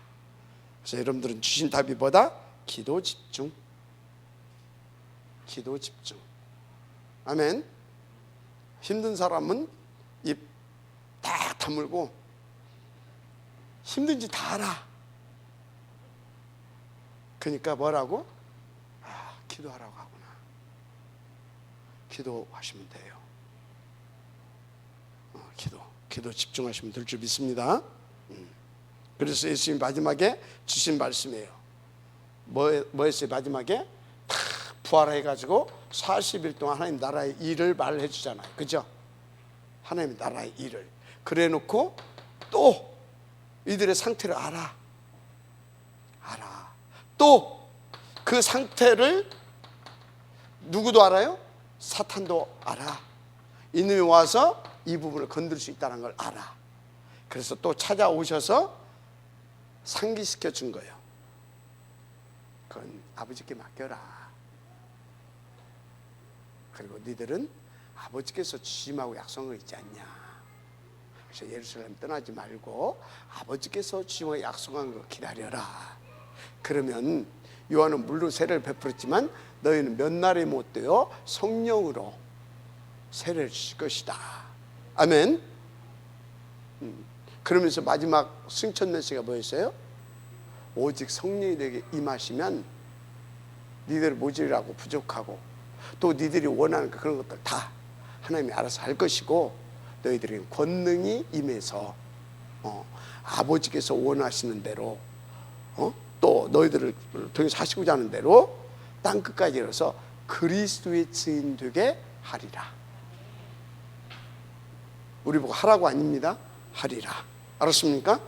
그래서 여러분들은 주신 답이 뭐다? 기도 집중. 기도 집중. 아멘. 힘든 사람은 입 딱 다물고 힘든지 다 알아. 그러니까 뭐라고? 기도하라고 하구나. 기도하시면 돼요. 기도 집중하시면 될 줄 믿습니다. 그래서 예수님이 마지막에 주신 말씀이에요. 뭐였어요? 마지막에 다 부활해가지고 40일 동안 하나님 나라의 일을 말해 주잖아요. 그죠? 하나님 나라의 일을. 그래 놓고 또 이들의 상태를 알아. 또 그 상태를 누구도 알아요? 사탄도 알아. 이놈이 와서 이 부분을 건들 수 있다는 걸 알아. 그래서 또 찾아오셔서 상기시켜 준 거예요. 그건 아버지께 맡겨라. 그리고 너희들은 아버지께서 주심하고 약속을 있지 않냐. 그래서 예루살렘 떠나지 말고 아버지께서 주심하고 약속한 거 기다려라. 그러면 요한은 물로 세례를 베풀었지만 너희는 몇 날이 못 되어 성령으로 세례를 주실 것이다. 아멘. 그러면서 마지막 승천 메시지가 뭐였어요? 오직 성령이 너에게 임하시면 니들 모질라고 부족하고 또 니들이 원하는 그런 것들 다 하나님이 알아서 할 것이고 너희들에게 권능이 임해서 아버지께서 원하시는 대로 또 너희들을 통해서 하시고자 하는 대로 땅끝까지 이르러서 그리스도의 증인 되게 하리라. 우리 보고 하라고 아닙니다. 하리라. 알았습니까?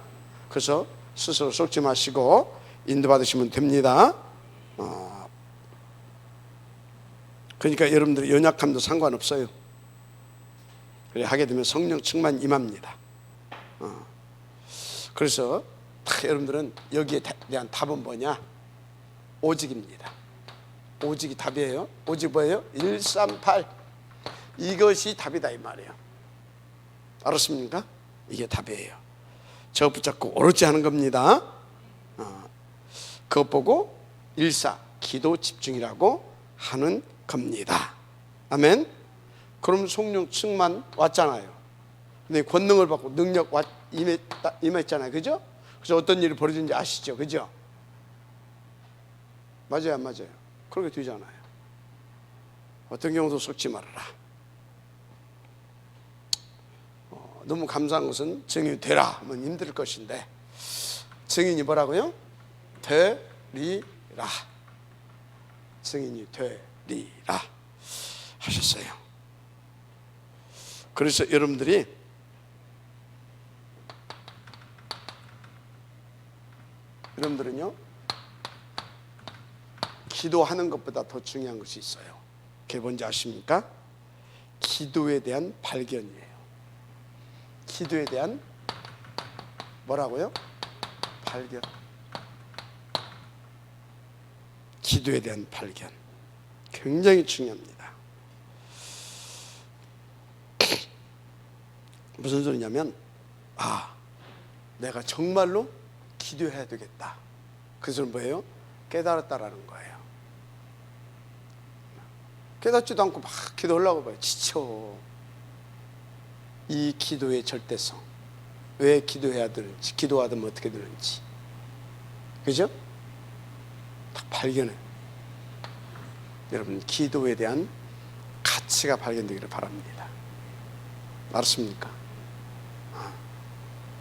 그래서 스스로 쏟지 마시고 인도받으시면 됩니다. 그러니까 여러분들의 연약함도 상관없어요. 그래 하게 되면 성령 충만 임합니다. 그래서 여러분들은 여기에 대한 답은 뭐냐? 오직입니다. 오직이 답이에요. 오직 뭐예요? 138. 이것이 답이다 이 말이에요. 알았습니까? 이게 답이에요. 저 붙잡고 오롯이 하는 겁니다. 그것 보고 1사 기도 집중이라고 하는 겁니다. 아멘. 그럼 성령 충만 왔잖아요. 근데 권능을 받고 능력 임했잖아요. 그죠? 그래서 어떤 일이 벌어진지 아시죠? 그죠? 맞아요, 안 맞아요? 그렇게 되잖아요. 어떤 경우도 속지 말아라. 너무 감사한 것은 증인이 되라 하면 힘들 것인데 증인이 뭐라고요? 되리라. 증인이 되리라 하셨어요. 그래서 여러분들은요 기도하는 것보다 더 중요한 것이 있어요. 그게 뭔지 아십니까? 기도에 대한 발견이에요. 기도에 대한 뭐라고요? 발견. 기도에 대한 발견. 굉장히 중요합니다. 무슨 소리냐면 내가 정말로 기도해야 되겠다. 그것은 뭐예요? 깨달았다라는 거예요. 깨닫지도 않고 막 기도하려고 봐요. 지쳐. 이 기도의 절대성, 왜 기도해야 되는지, 기도하면 어떻게 되는지, 그죠? 딱 발견해. 여러분, 기도에 대한 가치가 발견되기를 바랍니다. 알았습니까?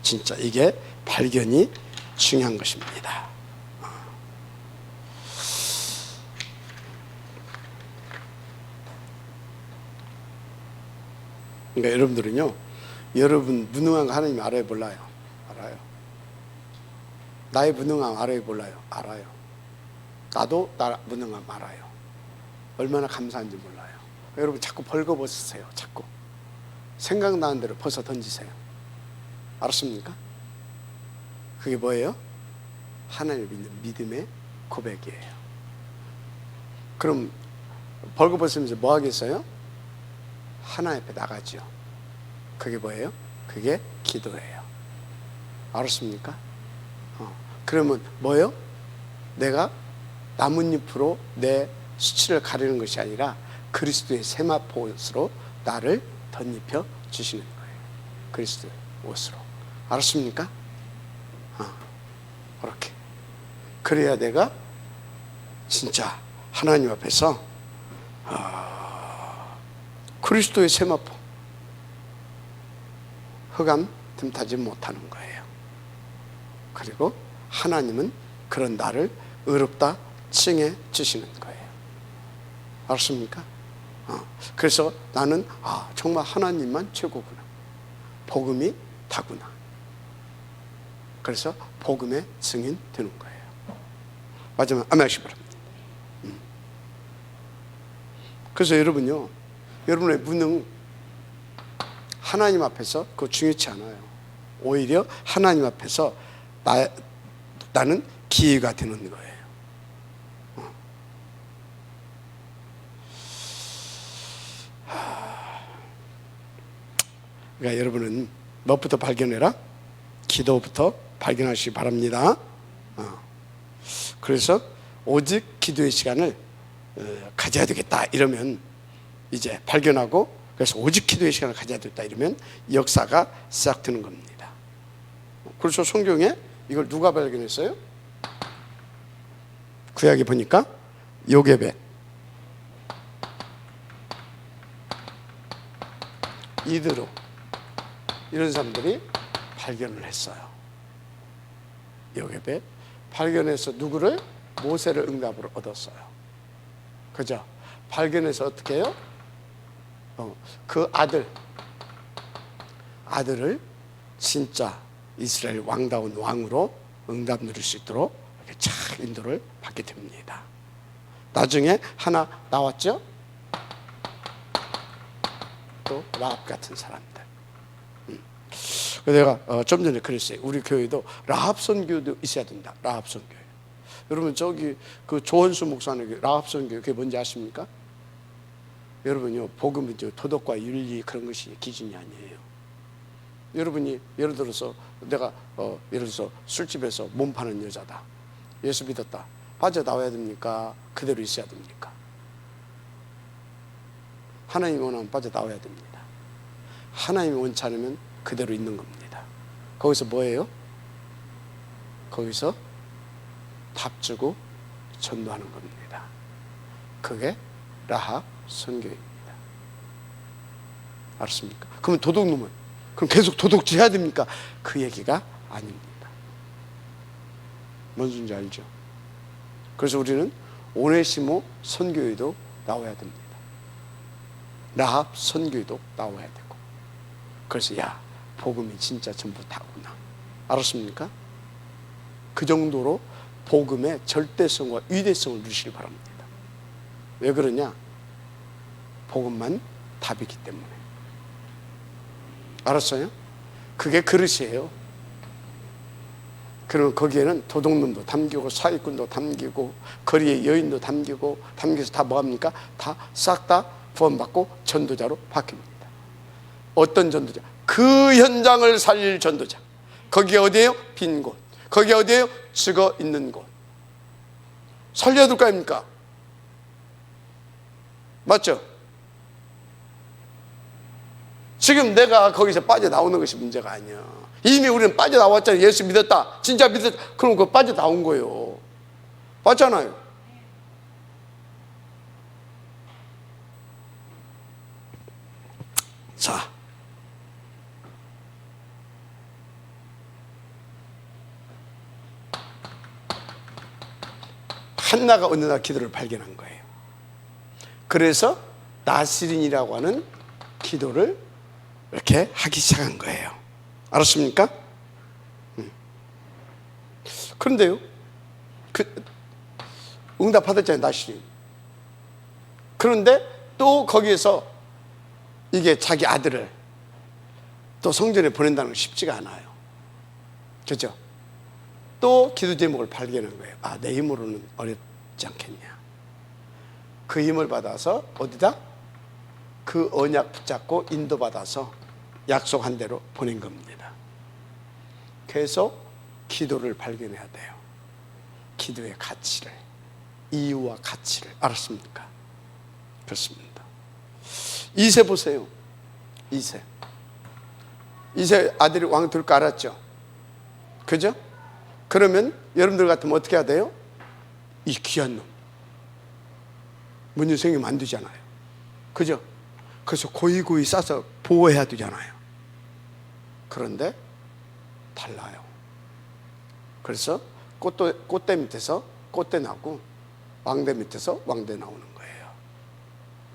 진짜 이게 발견이 중요한 것입니다. 그러니까 여러분들은요, 여러분 무능한 거 하나님 알아요, 몰라요? 알아요. 나의 무능함 알아요, 몰라요? 알아요. 나도 나 무능함 알아요. 얼마나 감사한지 몰라요. 여러분 자꾸 벌거벗으세요. 자꾸 생각나는 대로 벗어 던지세요. 알았습니까? 그게 뭐예요? 하나님을 믿는 믿음의 고백이에요. 그럼 벌거벗으면서 뭐 하겠어요? 하나님 앞에 나가죠. 그게 뭐예요? 그게 기도예요. 알았습니까? 그러면 뭐예요? 내가 나뭇잎으로 내 수치를 가리는 것이 아니라 그리스도의 세마포옷으로 나를 덧입혀 주시는 거예요. 그리스도의 옷으로. 알았습니까? 그렇게. 그래야 내가 진짜 하나님 앞에서 그리스도의 세마포, 흑암 틈타지 못하는 거예요. 그리고 하나님은 그런 나를 의롭다 칭해 주시는 거예요. 알았습니까? 그래서 나는 정말 하나님만 최고구나. 복음이 다구나. 그래서 복음의 증인 되는 거예요. 마지막 아멘 하시기 바랍니다. 그래서 여러분요, 여러분의 무능 하나님 앞에서 그거 중요치 않아요. 오히려 하나님 앞에서 나는 기회가 되는 거예요. 그러니까 여러분은 무엇부터 발견해라? 기도부터 발견하시기 바랍니다. 그래서 오직 기도의 시간을 가져야 되겠다 이러면 이제 발견하고, 그래서 오직 기도의 시간을 가져야 되겠다 이러면 역사가 시작되는 겁니다. 그래서 성경에 이걸 누가 발견했어요? 구약에 보니까 요게벳, 이드로 이런 사람들이 발견을 했어요. 요게벳 발견해서 누구를? 모세를 응답으로 얻었어요. 그죠? 발견해서 어떻게 해요? 그 아들을 진짜 이스라엘 왕다운 왕으로 응답 누릴 수 있도록 이렇게 착 인도를 받게 됩니다. 나중에 하나 나왔죠? 또 라합 같은 사람들. 내가 좀 전에 그랬어요. 우리 교회도 라합 선교도 있어야 된다. 라합 선교. 여러분 저기 그 조원수 목사님 라합 선교 그게 뭔지 아십니까? 여러분요, 복음은 도덕과 윤리 그런 것이 기준이 아니에요. 여러분이 예를 들어서 내가 예를 들어서 술집에서 몸 파는 여자다. 예수 믿었다. 빠져나와야 됩니까? 그대로 있어야 됩니까? 하나님이 원하면 빠져나와야 됩니다. 하나님이 원치 않으면 그대로 있는 겁니다. 거기서 뭐예요? 거기서 답주고 전도하는 겁니다. 그게 라합 선교입니다. 알았습니까? 그러면 도둑놈은 그럼 계속 도둑질 해야 됩니까? 그 얘기가 아닙니다. 뭔 소리인지 알죠? 그래서 우리는 오네시모 선교에도 나와야 됩니다. 라합 선교에도 나와야 되고. 그래서 복음이 진짜 전부 다구나. 알았습니까? 그 정도로 복음의 절대성과 위대성을 누리시기 바랍니다. 왜 그러냐? 복음만 답이기 때문에. 알았어요? 그게 그릇이에요. 그러면 거기에는 도둑놈도 담기고 사기꾼도 담기고 거리의 여인도 담겨서 다 뭐합니까? 다 싹 다 구원받고 전도자로 바뀝니다. 어떤 전도자? 그 현장을 살릴 전도자. 거기가 어디예요? 빈 곳. 거기가 어디예요? 죽어 있는 곳. 살려야 될 거 아닙니까? 맞죠? 지금 내가 거기서 빠져나오는 것이 문제가 아니야. 이미 우리는 빠져나왔잖아요. 예수 믿었다, 진짜 믿었다. 그럼 그거 빠져나온 거예요. 맞잖아요. 자, 한나가 어느 날 기도를 발견한 거예요. 그래서 나시린이라고 하는 기도를 이렇게 하기 시작한 거예요. 알았습니까? 그런데요, 응답 받았잖아요, 나시린. 그런데 또 거기에서 이게 자기 아들을 또 성전에 보낸다는 건 쉽지가 않아요. 그렇죠? 또 기도 제목을 발견한 거예요. 아, 내 힘으로는 어렵지 않겠냐. 그 힘을 받아서 어디다? 그 언약 붙잡고 인도받아서 약속한 대로 보낸 겁니다. 계속 기도를 발견해야 돼요. 기도의 가치를, 이유와 가치를. 알았습니까? 그렇습니다. 이세 보세요. 이세 아들이 왕 될 거 알았죠? 그죠? 그러면 여러분들 같으면 어떻게 해야 돼요? 이 귀한 놈 문제 생기면 안 되잖아요. 그죠? 그래서 고이고이 싸서 보호해야 되잖아요. 그런데 달라요. 그래서 꽃대 밑에서 꽃대 나고 왕대 밑에서 왕대 나오는 거예요.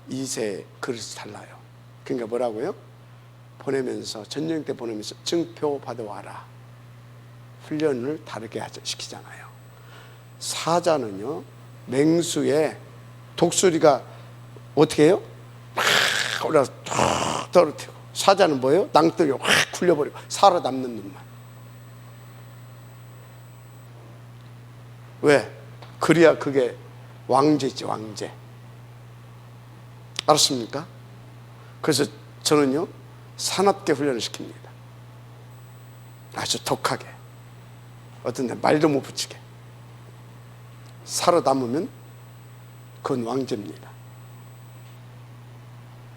이세 그릇이 달라요. 그러니까 뭐라고요? 보내면서 전쟁 때 보내면서 증표 받아와라. 훈련을 다르게 시키잖아요. 사자는요, 맹수에 독수리가 어떻게 해요? 막 올라서 툭 떨어뜨리고, 사자는 뭐예요? 낭떠러리가 확 굴려버리고 살아남는 놈만. 왜? 그래야 그게 왕제지, 왕제. 알았습니까? 그래서 저는요, 사납게 훈련을 시킵니다. 아주 독하게. 어떤 데 말도 못 붙이게. 살아남으면 그건 왕제입니다.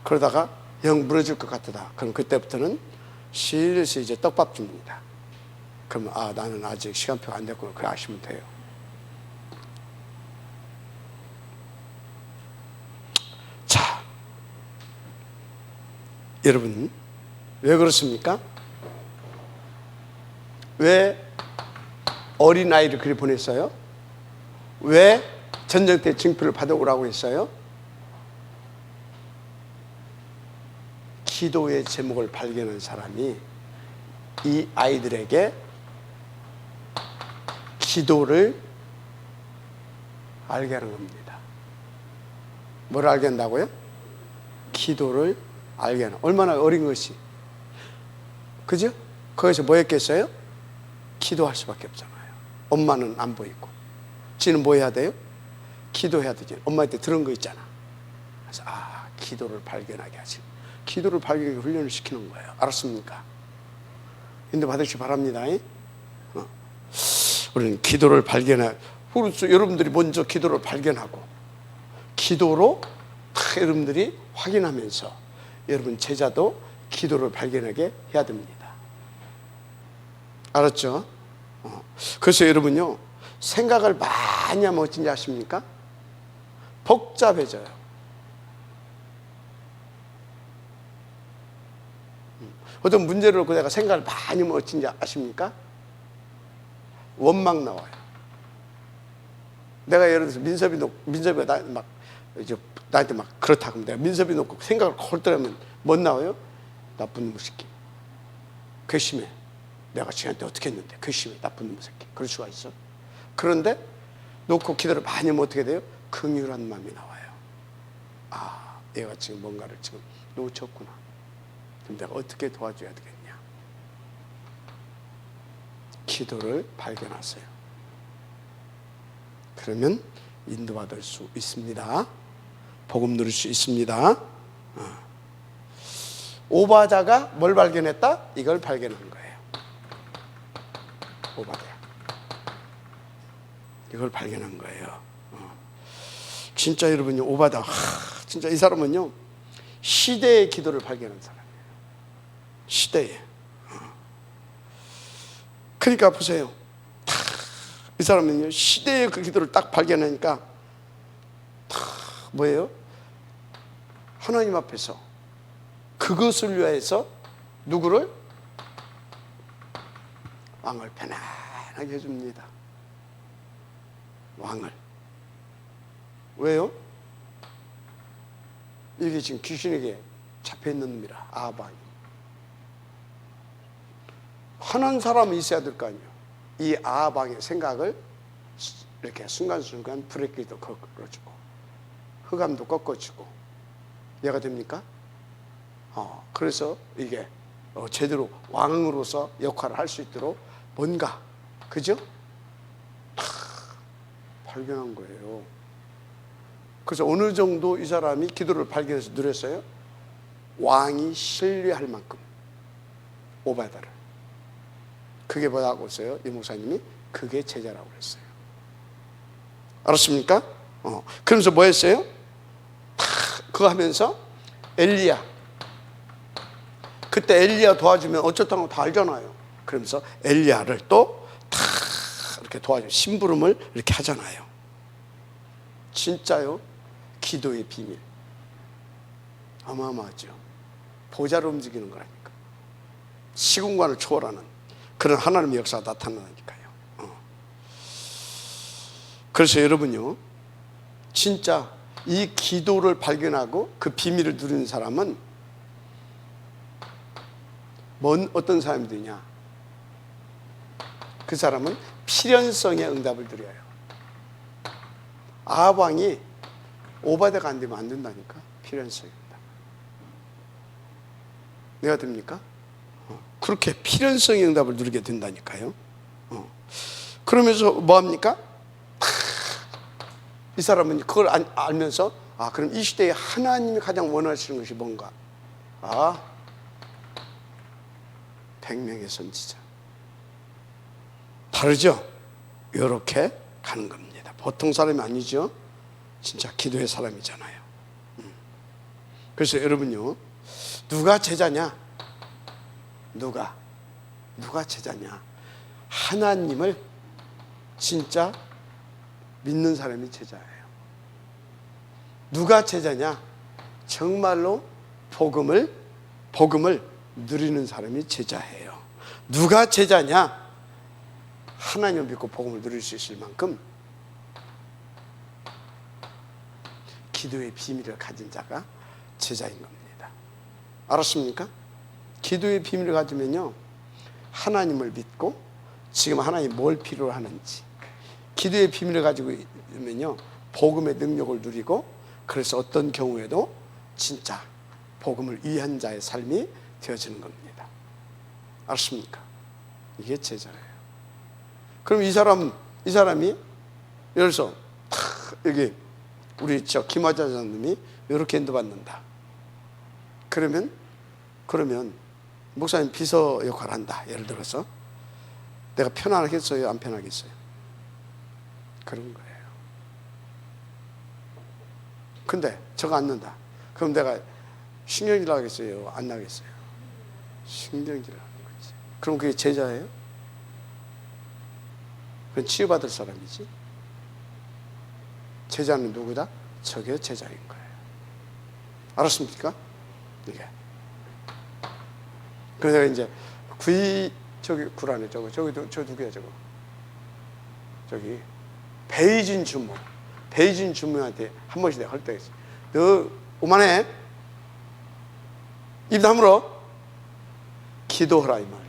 그러다가 영 무너질 것 같다. 그럼 그때부터는 슬슬 이제 떡밥 줍니다. 그러면 아, 나는 아직 시간표가 안 됐구나. 그래 아시면 돼요. 자, 여러분 왜 그렇습니까? 왜 어린아이를 그리 보냈어요? 왜 전쟁 때 징표를 받아오라고 했어요? 기도의 제목을 발견한 사람이 이 아이들에게 기도를 알게 하는 겁니다. 뭘 알게 한다고요? 기도를 알게 하는. 얼마나 어린 것이. 그죠? 거기서 뭐 했겠어요? 기도할 수밖에 없잖아요. 엄마는 안 보이고. 지는 뭐 해야 돼요? 기도해야 되죠. 엄마한테 들은 거 있잖아. 그래서 아, 기도를 발견하게 하지. 기도를 발견하게 훈련을 시키는 거예요. 알았습니까? 인도 받으시기 바랍니다. 우리는 기도를 발견해. 여러분들이 먼저 기도를 발견하고 기도로 여러분들이 확인하면서 여러분 제자도 기도를 발견하게 해야 됩니다. 알았죠? 그래서 여러분요, 생각을 많이 하면 어쩐지 아십니까? 복잡해져요. 어떤 문제를 놓고 내가 생각을 많이 하면 어쩐지 아십니까? 원망 나와요. 내가 예를 들어서 민섭이가 나한테 막 그렇다 그러면 내가 민섭이 놓고 생각을 홀더라면 뭐 나와요? 나쁜 놈 새끼. 괘씸해. 내가 쟤한테 어떻게 했는데 괘씸해. 나쁜 놈 새끼. 그럴 수가 있어. 그런데 놓고 기도를 많이 하면 어떻게 돼요? 긍휼한 마음이 나와요. 아, 얘가 지금 뭔가를 지금 놓쳤구나. 그럼 내가 어떻게 도와줘야 되겠냐. 기도를 발견하세요. 그러면 인도받을 수 있습니다. 복음 누릴 수 있습니다. 오바다가 뭘 발견했다? 이걸 발견한 거예요. 오바다야. 이걸 발견한 거예요. 진짜 여러분요, 오바다, 진짜 이 사람은요, 시대의 기도를 발견한 사람이에요. 시대에. 그러니까 보세요. 이 사람은요, 시대의 그 기도를 딱 발견하니까 뭐예요? 하나님 앞에서 그것을 위해서 누구를? 왕을 편안하게 해줍니다. 왕을. 왜요? 이게 지금 귀신에게 잡혀있는 놈이라. 아합왕이. 하는 사람이 있어야 될 거 아니에요. 이 아합왕의 생각을 이렇게 순간순간 브레이크도 걸어주고 흑암도 꺾어주고 이해가 됩니까? 그래서 이게 제대로 왕으로서 역할을 할 수 있도록 뭔가, 그죠? 발견한 거예요. 그래서 어느 정도 이 사람이 기도를 발견해서 누렸어요? 왕이 신뢰할 만큼 오바다를. 그게 뭐라고 했어요? 이 목사님이 그게 제자라고 했어요. 알았습니까? 그러면서 뭐 했어요? 그거 하면서 엘리야, 그때 엘리야 도와주면 어쩌다고 다 알잖아요. 그러면서 엘리야를 또 다 이렇게 도와줘, 심부름을 이렇게 하잖아요. 진짜요? 기도의 비밀 어마어마하죠. 보좌로 움직이는 거라니까. 시공간을 초월하는 그런 하나님의 역사가 나타나니까요. 그래서 여러분요, 진짜 이 기도를 발견하고 그 비밀을 누리는 사람은 어떤 사람이 되냐? 그 사람은 필연성의 응답을 누려요. 아합 왕이 오바다가 안 되면 안 된다니까. 필연성의 응답. 내가 됩니까? 그렇게 필연성의 응답을 누리게 된다니까요. 그러면서 뭐합니까? 이 사람은 그걸 알면서 그럼 이 시대에 하나님이 가장 원하시는 것이 뭔가? 100명의 선지자. 다르죠? 이렇게 가는 겁니다. 보통 사람이 아니죠? 진짜 기도의 사람이잖아요. 그래서 여러분요, 누가 제자냐? 누가 제자냐? 하나님을 진짜 믿는 사람이 제자예요. 누가 제자냐? 정말로 복음을 누리는 사람이 제자예요. 누가 제자냐? 하나님을 믿고 복음을 누릴 수 있을 만큼 기도의 비밀을 가진 자가 제자인 겁니다. 알았습니까? 기도의 비밀을 가지면요, 하나님을 믿고 지금 하나님이 뭘 필요로 하는지, 기도의 비밀을 가지고 있으면요, 복음의 능력을 누리고, 그래서 어떤 경우에도 진짜 복음을 위한 자의 삶이 되어지는 겁니다. 알았습니까? 이게 제자예요. 그럼 이 사람이 예를 들어서 여기 우리 김화자 장님이 이렇게 인도받는다. 그러면 목사님 비서 역할을 한다. 예를 들어서 내가 편안하겠어요? 안 편하겠어요? 그런 거예요. 근데 저거 안 넣는다. 그럼 내가 신경질 나겠어요? 안 나겠어요? 신경질 나는 거지. 그럼 그게 제자예요? 그건 치유받을 사람이지. 제자는 누구다? 저게 제자인 거예요. 알았습니까? 이게. 그래서 내가 이제 구라네. 저 누구야 저거? 저기 베이진 주무한테 한 번씩 내가 헐떡했어. 너 오만해. 입 다물어. 기도하라 이 말이야.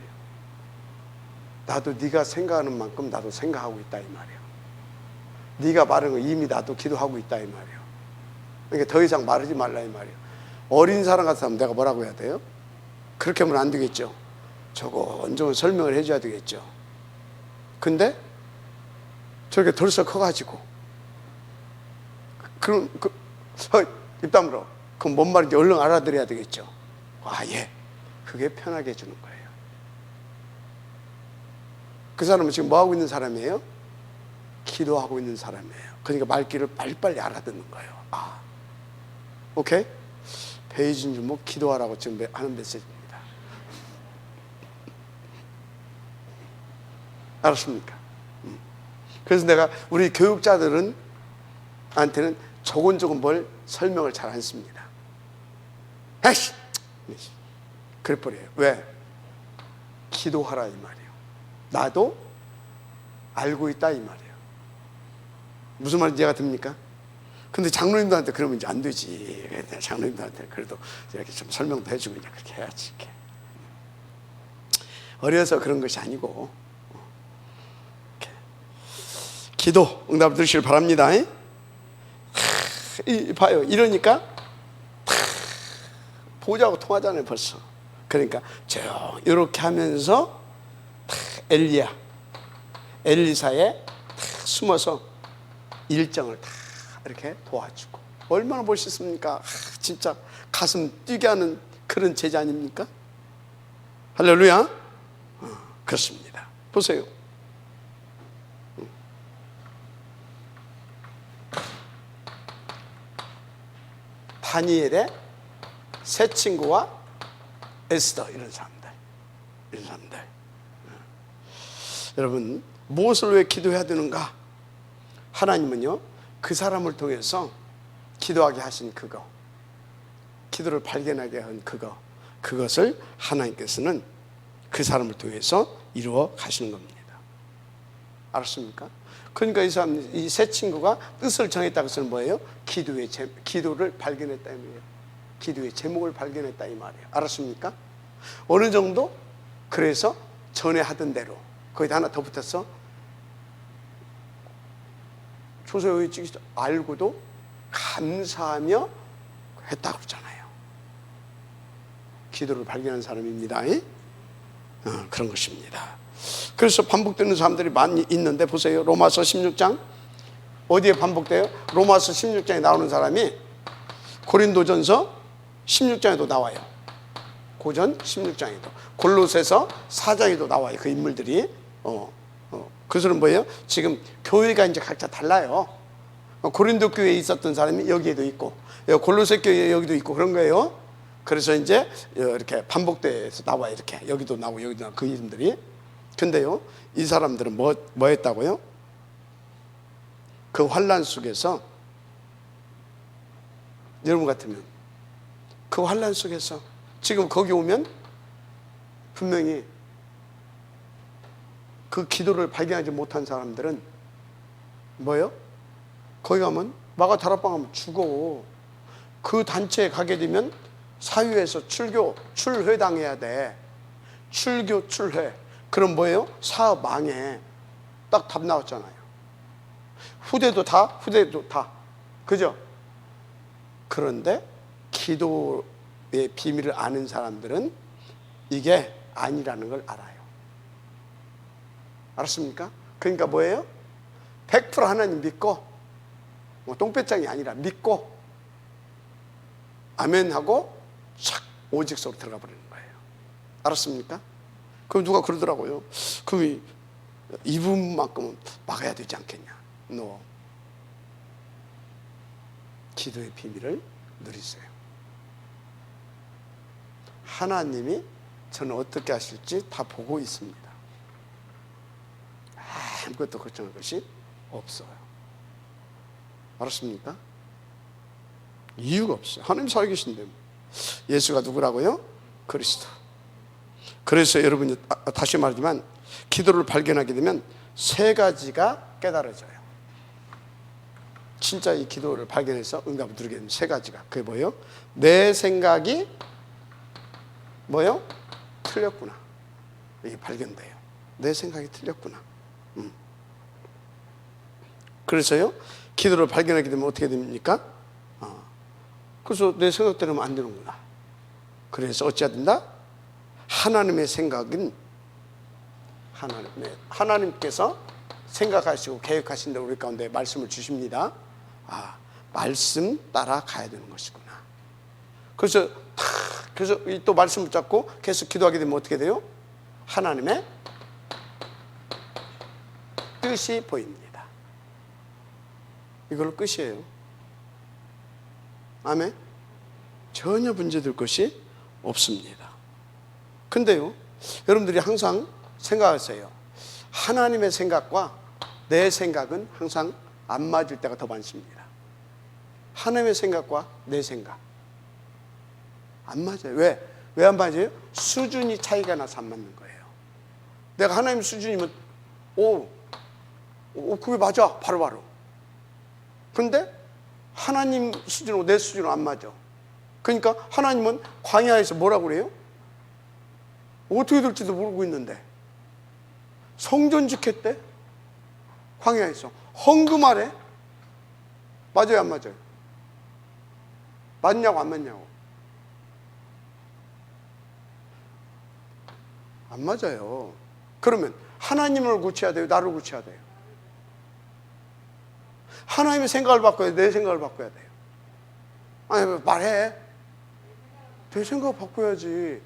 나도 네가 생각하는 만큼 나도 생각하고 있다 이 말이야. 네가 말하는 거 이미 나도 기도하고 있다 이 말이야. 그러니까 더 이상 말하지 말라 이 말이야. 어린 사람 같으면 내가 뭐라고 해야 돼요? 그렇게 하면 안 되겠죠. 조금 설명을 해줘야 되겠죠. 근데 저렇게 덜썩 커가지고 입 다물어. 그럼 뭔 말인지 얼른 알아들어야 되겠죠. 예. 그게 편하게 해주는 거예요. 그 사람은 지금 뭐 하고 있는 사람이에요? 기도하고 있는 사람이에요. 그러니까 말귀를 빨리빨리 알아듣는 거예요. 오케이? 베이징 주목 기도하라고 지금 하는 메시지입니다. 알았습니까? 그래서 내가 우리 교육자들은 한테는 조곤조곤 뭘 설명을 잘 안 씁니다. 에이씨! 그래버려요. 왜? 기도하라 이 말이에요. 나도 알고 있다 이 말이에요. 무슨 말인지 이해가 됩니까? 근데 장로님들한테 그러면 이제 안 되지. 장로님들한테 그래도 이렇게 좀 설명도 해주고 이제 그렇게 해야지. 이렇게. 어려서 그런 것이 아니고 이렇게. 기도 응답을 들으시길 바랍니다. 봐요. 이러니까 보자고 통하잖아요 벌써. 그러니까 이렇게 하면서 엘리사에 숨어서 일정을 다 이렇게 도와주고. 얼마나 멋있습니까? 진짜 가슴 뛰게 하는 그런 제자 아닙니까? 할렐루야. 그렇습니다. 보세요. 다니엘의 세 친구와 에스더 이런 사람들. 여러분 무엇을 왜 기도해야 되는가? 하나님은요 그 사람을 통해서 기도하게 하신 그거, 기도를 발견하게 한 그것을 하나님께서는 그 사람을 통해서 이루어 가시는 겁니다. 알았습니까? 그러니까 이 세 친구가 뜻을 정했다. 그것은 뭐예요? 기도를 발견했다 이 말이에요. 기도의 제목을 발견했다 이 말이에요. 알았습니까? 어느 정도? 그래서 전에 하던 대로 거기다 하나 더 붙었어. 조서의 찍기 알고도 감사하며 했다고 그러잖아요. 기도를 발견한 사람입니다. 그런 것입니다. 그래서 반복되는 사람들이 많이 있는데 보세요. 로마서 16장 어디에 반복돼요? 로마서 16장에 나오는 사람이 고린도전서 16장에도 나와요. 고전 16장에도, 골로새서 4장에도 나와요. 그 인물들이. 그것은 뭐예요? 지금 교회가 이제 각자 달라요. 고린도 교회에 있었던 사람이 여기에도 있고, 골로새 교회에 여기도 있고 그런 거예요. 그래서 이제 이렇게 반복돼서 나와요. 이렇게 여기도 나오고 여기도 나오고 그 이름들이. 근데요, 이 사람들은 뭐 했다고요? 그 환난 속에서, 여러분 같으면 그 환난 속에서 지금 거기 오면 분명히 그 기도를 발견하지 못한 사람들은 뭐예요? 거기 가면 마가 다락방 가면 죽어. 그 단체에 가게 되면 사유에서 출회당해야 돼. 출교 출회. 그럼 뭐예요? 사업 망해. 딱 답 나왔잖아요. 후대도 다. 그죠? 그런데 기도의 비밀을 아는 사람들은 이게 아니라는 걸 알아요. 알았습니까? 그러니까 뭐예요? 100% 하나님 믿고, 똥배짱이 아니라 믿고 아멘 하고 착 오직 속으로 들어가 버리는 거예요. 알았습니까? 그럼 누가 그러더라고요. 그럼 이 부분만큼은 막아야 되지 않겠냐? 너 기도의 비밀을 누리세요. 하나님이 저는 어떻게 하실지 다 보고 있습니다. 아무것도 걱정할 것이 없어요. 알았습니까? 이유가 없어요. 하나님 살아계신데. 예수가 누구라고요? 그리스도. 그래서 여러분이 다시 말하지만 기도를 발견하게 되면 세 가지가 깨달아져요. 진짜 이 기도를 발견해서 응답을 누리게 되면 세 가지가. 그게 뭐예요? 내 생각이 뭐예요? 틀렸구나. 이게 발견돼요. 내 생각이 틀렸구나. 그래서요, 기도를 발견하게 되면 어떻게 됩니까? 그래서 내 생각대로는 안 되는구나. 그래서 어찌해야 된다? 하나님의 생각은 하나님께서 생각하시고 계획하신 대로 우리 가운데 말씀을 주십니다. 말씀 따라 가야 되는 것이구나. 그래서 또 말씀 붙잡고 계속 기도하게 되면 어떻게 돼요? 하나님의 뜻이 보입니다. 이걸로 끝이에요. 아멘. 전혀 문제될 것이 없습니다. 근데요, 여러분들이 항상 생각하세요. 하나님의 생각과 내 생각은 항상 안 맞을 때가 더 많습니다. 하나님의 생각과 내 생각 안 맞아요. 왜 안 맞아요? 수준이 차이가 나서 안 맞는 거예요. 내가 하나님 수준이면 그게 맞아, 바로. 그런데 하나님 수준하고 내 수준은 안 맞아. 그러니까 하나님은 광야에서 뭐라고 그래요? 어떻게 될지도 모르고 있는데 성전 지켰대? 광야에서 헌금하래? 맞아요, 안 맞아요? 맞냐고 안 맞냐고? 안 맞아요. 그러면 하나님을 고쳐야 돼요? 나를 고쳐야 돼요? 하나님의 생각을 바꿔야 돼요? 내 생각을 바꿔야 돼요? 아니, 말해. 내 생각을 바꿔야지.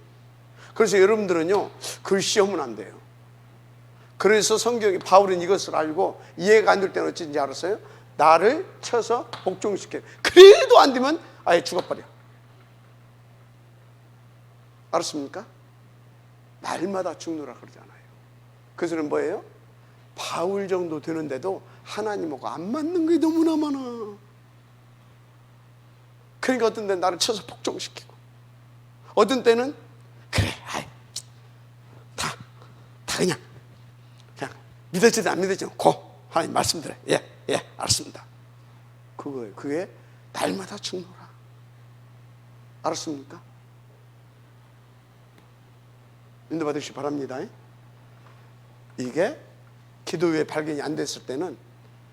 그래서 여러분들은요, 글씨하면 안 돼요. 그래서 성경이 바울은 이것을 알고 이해가 안 될 때는 어찌인지 알았어요? 나를 쳐서 복종시켜. 그래도 안 되면 아예 죽어버려. 알았습니까? 날마다 죽노라 그러잖아요. 그것은 뭐예요? 바울 정도 되는데도 하나님하고 안 맞는 게 너무나 많아. 그러니까 어떤 때는 나를 쳐서 복종시키고, 어떤 때는 그래, 다 그냥 믿어지든 안 믿어지든 하나님 말씀드려. 예, 알았습니다. 그게 날마다 죽노라. 알았습니까? 인도받으시기 바랍니다. 이게 기도 외에 발견이 안 됐을 때는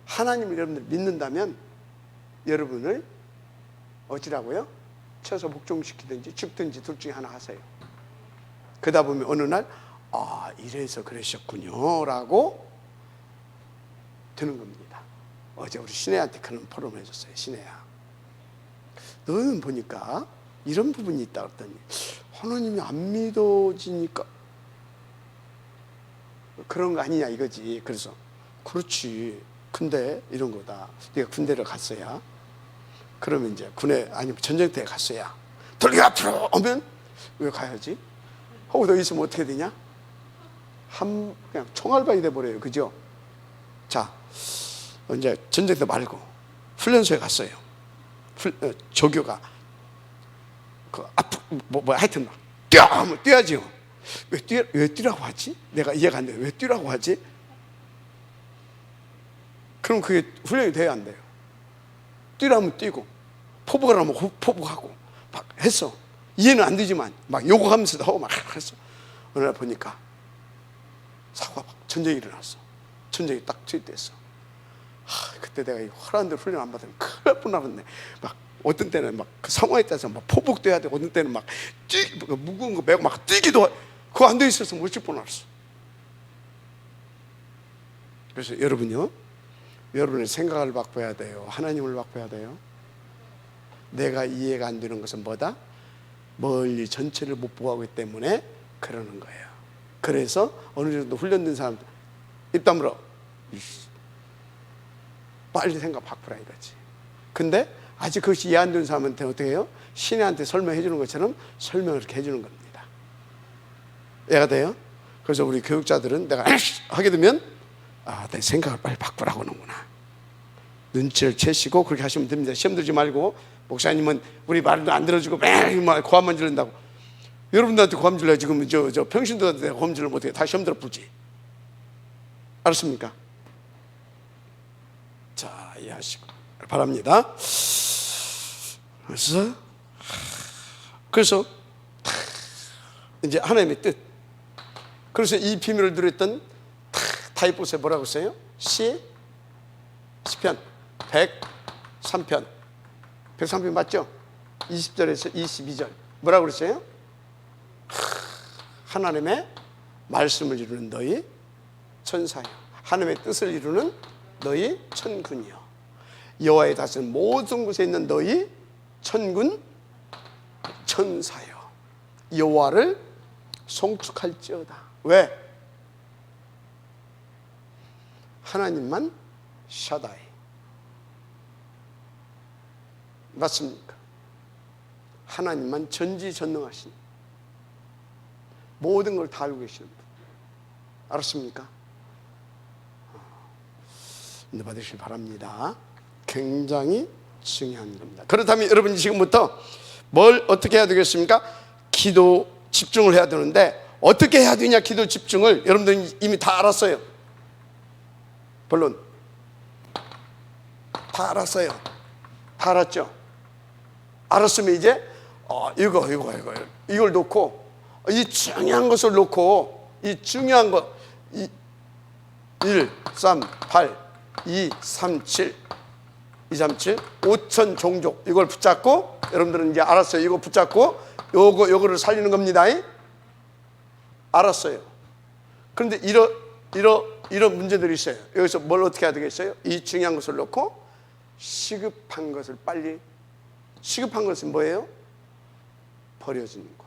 하나님을 여러분들 믿는다면 여러분을 어찌라고요? 쳐서 복종시키든지 죽든지 둘 중에 하나 하세요. 그러다 보면 어느 날 이래서 그러셨군요 라고 되는 겁니다. 어제 우리 신혜한테 그런 포럼을 해줬어요. 신혜야, 너는 보니까 이런 부분이 있다 그랬더니 하나님이 안 믿어지니까 그런 거 아니냐 이거지. 그래서 그렇지, 근데 이런 거다. 네가 군대를 갔어야, 그러면 이제 군에 아니면 전쟁터에 갔어야 돌기 앞으로 오면 왜 가야지? 하고 너 있으면 어떻게 되냐? 그냥 총알바이 돼버려요. 그죠? 자, 이제 전쟁터 말고 훈련소에 갔어요. 조교가 하여튼 막 뛰어야지요. 왜 뛰라고 하지? 내가 이해가 안 돼. 왜 뛰라고 하지? 그럼 그게 훈련이 돼야 안 돼요. 뛰라면 뛰고, 포복하라면 포복하고 막 했어. 이해는 안 되지만 막 요구하면서도 하고 막 했어. 어느 날 보니까 사고가 막 전쟁이 일어났어. 전쟁이 딱 투입됐어. 그때 내가 이 허락한 대로 훈련 안 받으면 큰일 날 뻔하겠네. 막 어떤 때는 막 그 상황에 따라서 막 포복도 해야 되고, 어떤 때는 막 무거운 거 메고 막 뛰기도, 그거 안 돼 있어서 못 칠 뻔했어. 그래서 여러분요, 여러분의 생각을 바꿔야 돼요? 하나님을 바꿔야 돼요? 내가 이해가 안 되는 것은 뭐다? 멀리 전체를 못 보고 하기 때문에 그러는 거예요. 그래서 어느 정도 훈련된 사람들 입 다물어, 빨리 생각 바꾸라 이거지. 근데 아직 그것이 이해 안 되는 사람한테 어떻게 해요? 신혜한테 설명해 주는 것처럼 설명을 이렇게 해주는 겁니다. 이해가 돼요? 그래서 우리 교육자들은 내가 하게 되면 내 생각을 빨리 바꾸라고 하는구나. 눈치를 채시고 그렇게 하시면 됩니다. 시험 들지 말고, 목사님은 우리 말도 안 들어주고 매일 고함만 지른다고. 여러분들한테 고함 질러야 지금 저 평신도한테 고함 질러면 어떻게 다 시험 들어 보지. 알았습니까? 자, 이해하시고 바랍니다. 그래서 이제 하나님의 뜻. 그래서 이 비밀을 누렸던 다윗보세 뭐라고 써요? 시편 103편 103편 맞죠? 20절에서 22절 뭐라고 그랬어요? 하나님의 말씀을 이루는 너희 천사여 하나님의 뜻을 이루는 너희 천군이여 여호와의 다스리는 모든 곳에 있는 너희 천군 천사여 여호와를 송축할지어다. 왜? 하나님만 샤다이. 맞습니까? 하나님만 전지전능하신 모든 걸 다 알고 계시는 분. 알았습니까? 인도 받으시기 바랍니다. 굉장히 중요한 겁니다. 그렇다면 여러분이 지금부터 뭘 어떻게 해야 되겠습니까? 기도 집중을 해야 되는데 어떻게 해야 되냐? 기도 집중을 여러분들은 이미 다 알았어요. 물론 다 알았어요. 다 알았죠? 알았으면 이제 이걸 놓고 이 중요한 것을 놓고 이 중요한 것 1, 3, 8, 2, 3, 7 2, 3, 7 5천 종족 이걸 붙잡고 여러분들은 이제 알았어요. 이거 붙잡고 요거를 살리는 겁니다. 알았어요. 그런데 이런 문제들이 있어요. 여기서 뭘 어떻게 해야 되겠어요? 이 중요한 것을 놓고 시급한 것을 빨리 시급한 것은 뭐예요? 버려지는 거.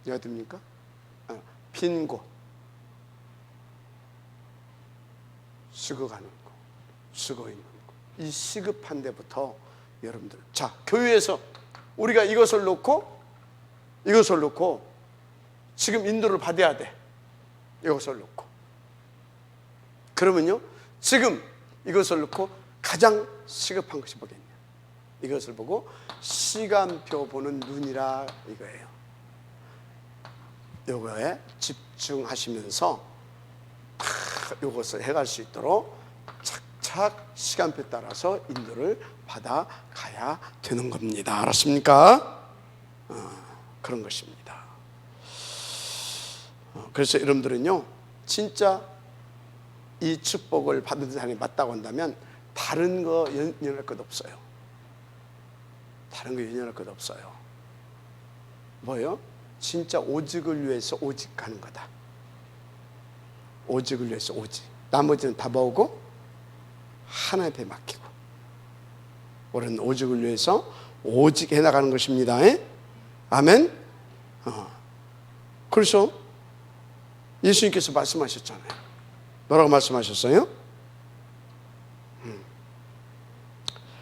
이해가 됩니까? 빈 곳 죽어가는 거, 죽어 있는 거. 이 시급한 데부터 여러분들 자 교회에서 우리가 이것을 놓고 지금 인도를 받아야 돼. 이것을 놓고 그러면요 지금 이것을 놓고 가장 시급한 것이 뭐겠냐? 이것을 보고 시간표 보는 눈이라 이거예요. 요거에 집중하시면서 이것을 해갈 수 있도록 착착 시간표 따라서 인도를 받아가야 되는 겁니다. 알았습니까? 그런 것입니다. 그래서 여러분들은요 진짜 이 축복을 받은 사람이 맞다고 한다면 다른 거 연연할 것 없어요. 다른 거 연연할 것 없어요. 뭐예요? 진짜 오직을 위해서 오직 하는 거다. 오직을 위해서 오직. 나머지는 다 모으고 하나 앞에 맡기고. 우리는 오직을 위해서 오직 해나가는 것입니다. 아멘. 그래서 예수님께서 말씀하셨잖아요. 뭐라고 말씀하셨어요?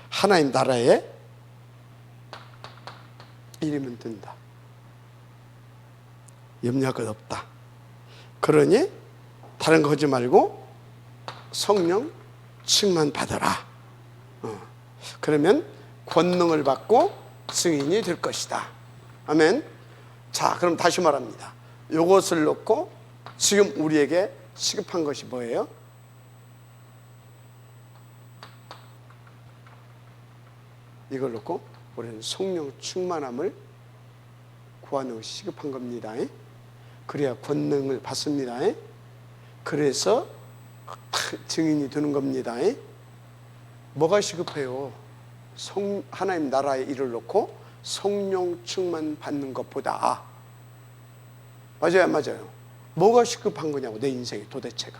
하나님 나라에 이름은 든다. 염려할 것 없다. 그러니 다른 거 하지 말고 성령 충만 받아라. 그러면 권능을 받고 증인이 될 것이다. 아멘. 자, 그럼 다시 말합니다. 이것을 놓고 지금 우리에게 시급한 것이 뭐예요? 이걸 놓고 우리는 성령 충만함을 구하는 것이 시급한 겁니다. 그래야 권능을 받습니다. 그래서 증인이 되는 겁니다. 뭐가 시급해요? 하나님 나라의 일을 놓고 성령 충만 받는 것보다 맞아요, 안 맞아요? 뭐가 시급한 거냐고 내 인생이 도대체가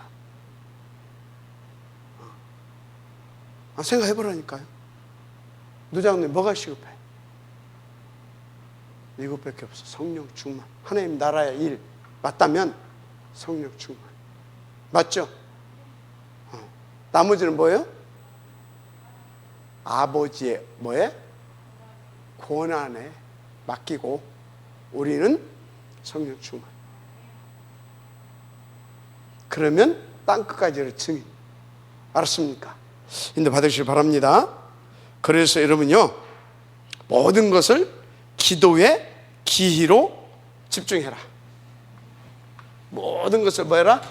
생각해보라니까요. 노장님 뭐가 시급해? 이것밖에 없어. 성령 충만. 하나님 나라의 일 맞다면 성령 충만. 맞죠? 나머지는 뭐예요? 아버지의 뭐에? 권한에 맡기고 우리는 성령 충만. 그러면 땅끝까지를 증인. 알았습니까? 인도 받으시기 바랍니다. 그래서 여러분요 모든 것을 기도의 기희로 집중해라. 모든 것을 뭐 해라?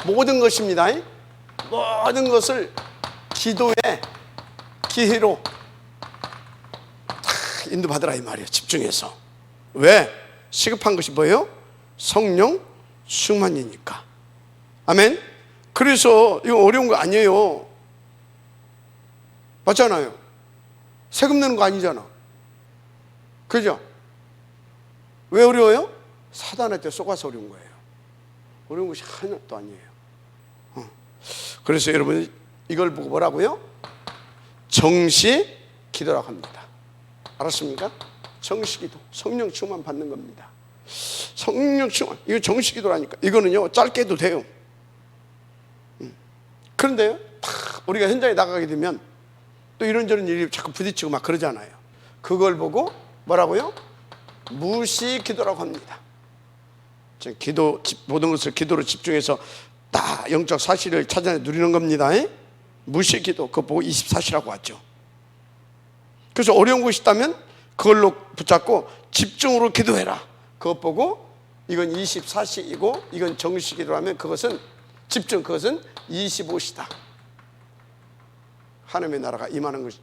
모든 것입니다. 모든 것을 기도의 기희로 인도받으라 이 말이에요. 집중해서. 왜? 시급한 것이 뭐예요? 성령 충만이니까. 아멘. 그래서 이거 어려운 거 아니에요. 맞잖아요. 세금 내는 거 아니잖아. 그죠? 왜 어려워요? 사단한테 속아서 어려운 거예요. 어려운 것이 하나도 아니에요. 그래서 여러분 이걸 보고 뭐라고요? 정시 기도라고 합니다. 알았습니까? 정시 기도, 성령 충만 받는 겁니다. 성령 충만, 이거 정시 기도라니까. 이거는요 짧게 해도 돼요. 그런데요 우리가 현장에 나가게 되면 또 이런저런 일이 자꾸 부딪히고 막 그러잖아요. 그걸 보고 뭐라고요? 무시 기도라고 합니다. 기도, 모든 것을 기도로 집중해서 다 영적 사실을 찾아내 누리는 겁니다. 무시 기도, 그거 보고 24시라고 하죠. 그래서 어려운 것이 있다면 그걸로 붙잡고 집중으로 기도해라. 그것 보고 이건 24시이고 이건 정시 기도라면 그것은 집중, 그것은 25시다. 하나님의 나라가 임하는 것이,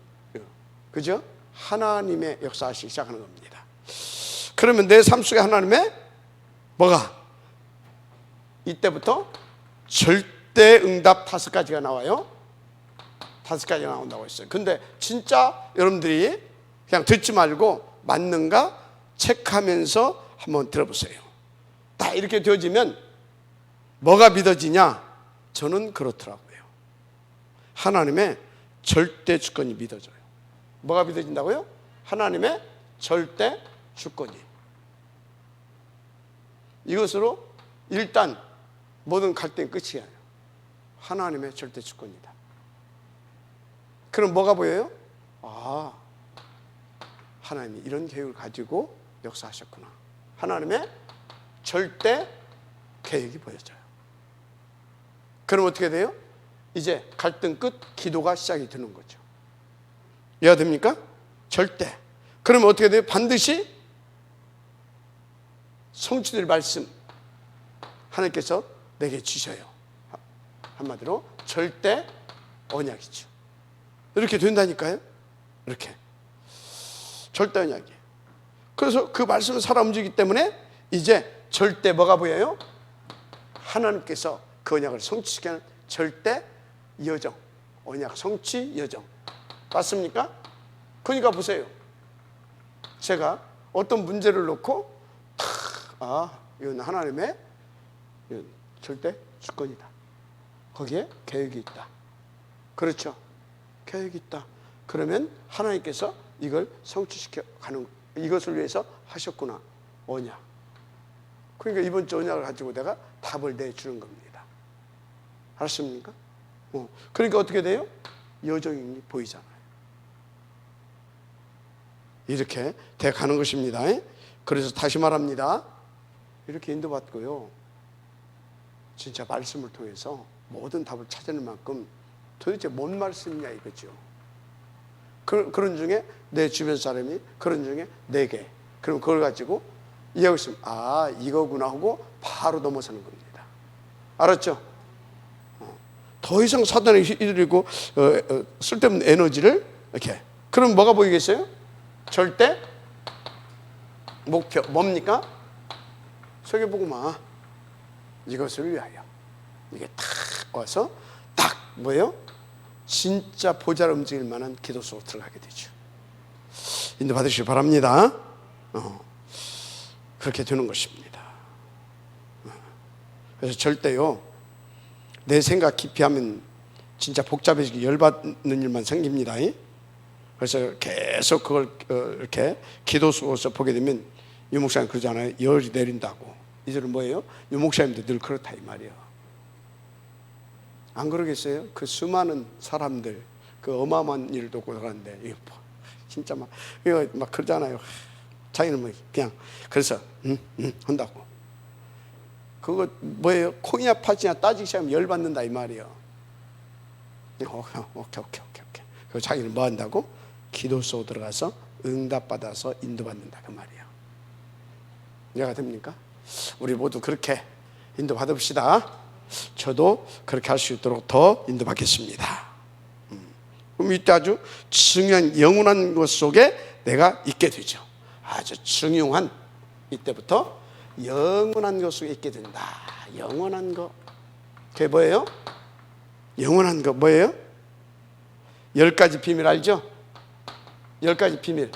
그죠? 하나님의 역사하시기 시작하는 겁니다. 그러면 내 삶 속에 하나님의 뭐가? 이때부터 절대 응답 5가지가 나와요. 5가지가 나온다고 했어요. 근데 진짜 여러분들이 그냥 듣지 말고 맞는가 체크하면서 한번 들어보세요. 다 이렇게 되어지면 뭐가 믿어지냐? 저는 그렇더라고요. 하나님의 절대 주권이 믿어져요. 뭐가 믿어진다고요? 하나님의 절대 주권이. 이것으로 일단 모든 갈등 끝이에요. 하나님의 절대 주권이다. 그럼 뭐가 보여요? 아, 하나님이 이런 계획을 가지고 역사하셨구나. 하나님의 절대 계획이 보여져요. 그럼 어떻게 돼요? 이제 갈등 끝 기도가 시작이 되는 거죠. 이해가 됩니까? 절대. 그러면 어떻게 돼요? 반드시 성취될 말씀 하나님께서 내게 주셔요. 한마디로 절대 언약이죠. 이렇게 된다니까요. 이렇게 절대 언약이에요. 그래서 그 말씀을 살아 움직이기 때문에 이제 절대 뭐가 보여요? 하나님께서 그 언약을 성취시키는 절대 여정, 언약 성취 여정. 맞습니까? 그러니까 보세요. 제가 어떤 문제를 놓고 이건 하나님의 절대 주권이다. 거기에 계획이 있다. 그렇죠? 계획이 있다. 그러면 하나님께서 이걸 성취시켜 가는, 이것을 위해서 하셨구나. 언약. 그러니까 이번 주 언약을 가지고 내가 답을 내주는 겁니다. 알았습니까? 그러니까 어떻게 돼요? 여정이 보이잖아요. 이렇게 돼 가는 것입니다. 그래서 다시 말합니다. 이렇게 인도받고요, 진짜 말씀을 통해서 모든 답을 찾아낼 만큼 도대체 뭔 말씀이냐 이거죠. 그런 중에 내 주변 사람이 그런 중에 4개. 그럼 그걸 가지고 이해하고 있으면 이거구나 하고 바로 넘어서는 겁니다. 알았죠? 더 이상 사단에 휘둘리고 쓸데없는 에너지를 이렇게. 그럼 뭐가 보이겠어요? 절대 목표 뭡니까? 설교보고마 이것을 위하여. 이게 딱 와서 딱 뭐예요? 진짜 보좌를 움직일 만한 기도 속으로 들어가게 되죠. 인도 받으시기 바랍니다. 그렇게 되는 것입니다. 그래서 절대요, 내 생각 깊이 하면 진짜 복잡해지고 열받는 일만 생깁니다. 그래서 계속 그걸 이렇게 기도 속에서 보게 되면 유 목사님 그러잖아요. 열이 내린다고. 이 절은 뭐예요? 유 목사님도 늘 그렇다 이 말이에요. 안 그러겠어요? 그 수많은 사람들, 그 어마어마한 일도 고생하는데 이거 진짜 이거 막 그러잖아요. 자기는 뭐 그냥 그래서 한다고. 그거 뭐예요? 콩이냐 팥이냐 따지기 시작하면 열받는다 이 말이에요. 오케이. 그리고 자기는 뭐 한다고? 기도 속으로 들어가서 응답받아서 인도받는다 그 말이에요. 이해가 됩니까? 우리 모두 그렇게 인도받읍시다. 저도 그렇게 할 수 있도록 더 인도받겠습니다. 그럼 이때 아주 중요한 영원한 것 속에 내가 있게 되죠. 아주 중요한, 이때부터 영원한 것 속에 있게 된다. 영원한 것. 그게 뭐예요? 영원한 것 뭐예요? 10가지 비밀 알죠? 10가지 비밀.